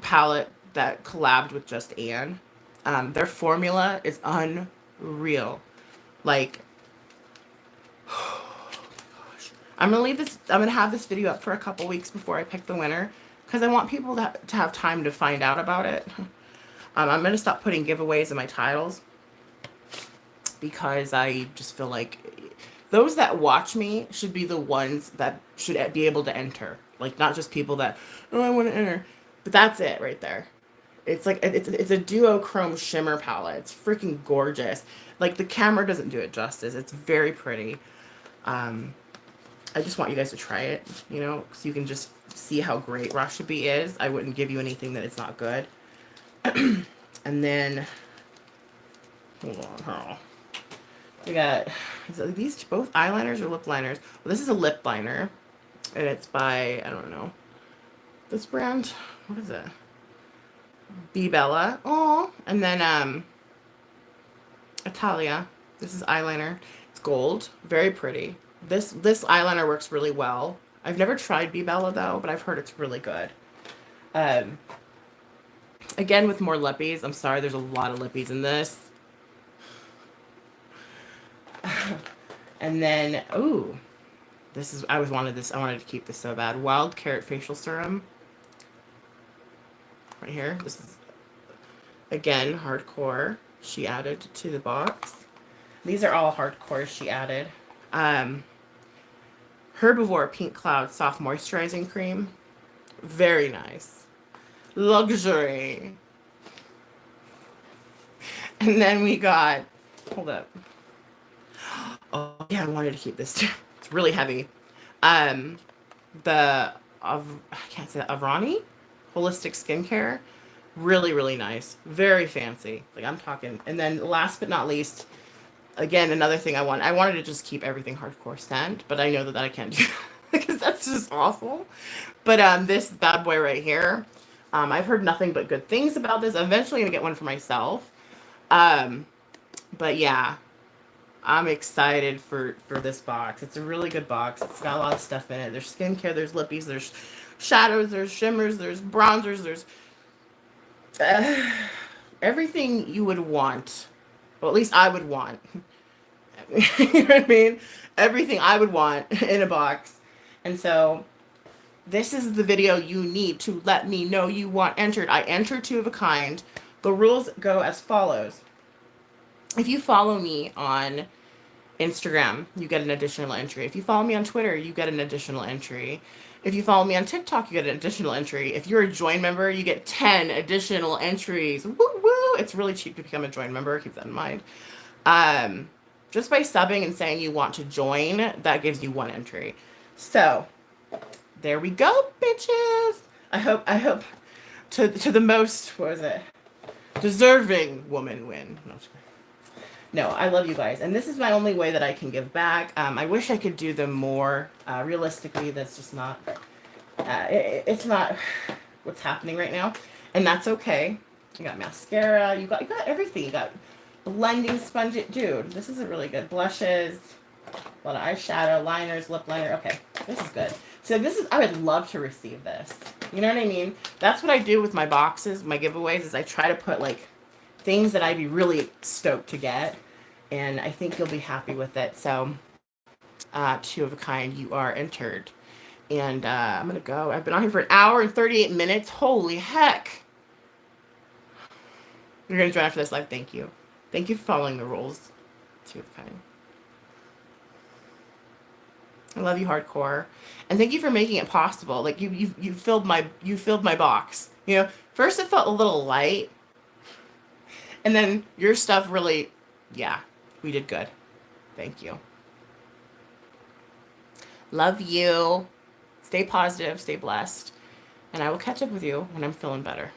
palette that collabed with Just Anne. Their formula is unreal. Like, oh gosh. I'm gonna have this video up for a couple weeks before I pick the winner. Because I want people to have time to find out about it. I'm gonna stop putting giveaways in my titles. Because I just feel like those that watch me should be the ones that should be able to enter. Like, not just people that, oh, I want to enter. But that's it right there. It's like it's a duochrome shimmer palette. It's freaking gorgeous. Like the camera doesn't do it justice. It's very pretty. Um, I just want you guys to try it, you know, so you can just see how great Rashbi is. I wouldn't give you anything that it's not good. And then, hold on, we got these both eyeliners or lip liners. Well, this is a lip liner, and it's by, I don't know, this brand. What is it? B Bella. Oh, and then Italia. This is eyeliner. It's gold, very pretty. This eyeliner works really well. I've never tried B Bella though, but I've heard it's really good. Again with more lippies. I'm sorry, there's a lot of lippies in this. And then, ooh, this is, I wanted to keep this so bad. Wild Carrot Facial Serum. Right here. This is, again, hardcore. She added to the box. These are all hardcore she added. Herbivore Pink Cloud Soft Moisturizing Cream. Very nice. Luxury. And then we got, hold up. Oh yeah, I wanted to keep this too. It's really heavy. I can't say that, Avrani Holistic Skincare. Really, really nice. Very fancy. Like I'm talking. And then last but not least, again, another thing I wanted to just keep everything hardcore scent, but I know that I can't do because that's just awful. But this bad boy right here, I've heard nothing but good things about this. I'm eventually gonna get one for myself. But yeah, I'm excited for this box. It's a really good box. It's got a lot of stuff in it. There's skincare, there's lippies, there's shadows, there's shimmers, there's bronzers, there's everything you would want. Well, at least I would want. You know what I mean? Everything I would want in a box. And so this is the video you need to let me know you want entered. I enter 2 of a kind. The rules go as follows. If you follow me on Instagram, you get an additional entry. If you follow me on Twitter, you get an additional entry. If you follow me on TikTok, you get an additional entry. If you're a join member, you get 10 additional entries. Woo woo! It's really cheap to become a join member. Keep that in mind. Just by subbing and saying you want to join, that gives you 1 entry. So there we go, bitches. I hope to the most, what was it? Deserving woman win. No, I love you guys. And this is my only way that I can give back. I wish I could do them more. Realistically, that's just not, it's not what's happening right now. And that's okay. You got mascara. You got everything. You got blending sponge. Dude, this is a really good. Blushes, a lot of eyeshadow, liners, lip liner. Okay, this is good. So this is, I would love to receive this. You know what I mean? That's what I do with my boxes, my giveaways, is I try to put like things that I'd be really stoked to get, and I think you'll be happy with it. So 2 of a kind, you are entered. And I'm gonna go. I've been on here for 1 hour and 38 minutes. Holy heck. You're gonna join after this live. Thank you for following the rules. 2 of a kind. I love you, hardcore, and thank you for making it possible. Like you filled my box. You know, first it felt a little light, and then your stuff really, yeah, we did good. Thank you. Love you. Stay positive, stay blessed, and I will catch up with you when I'm feeling better.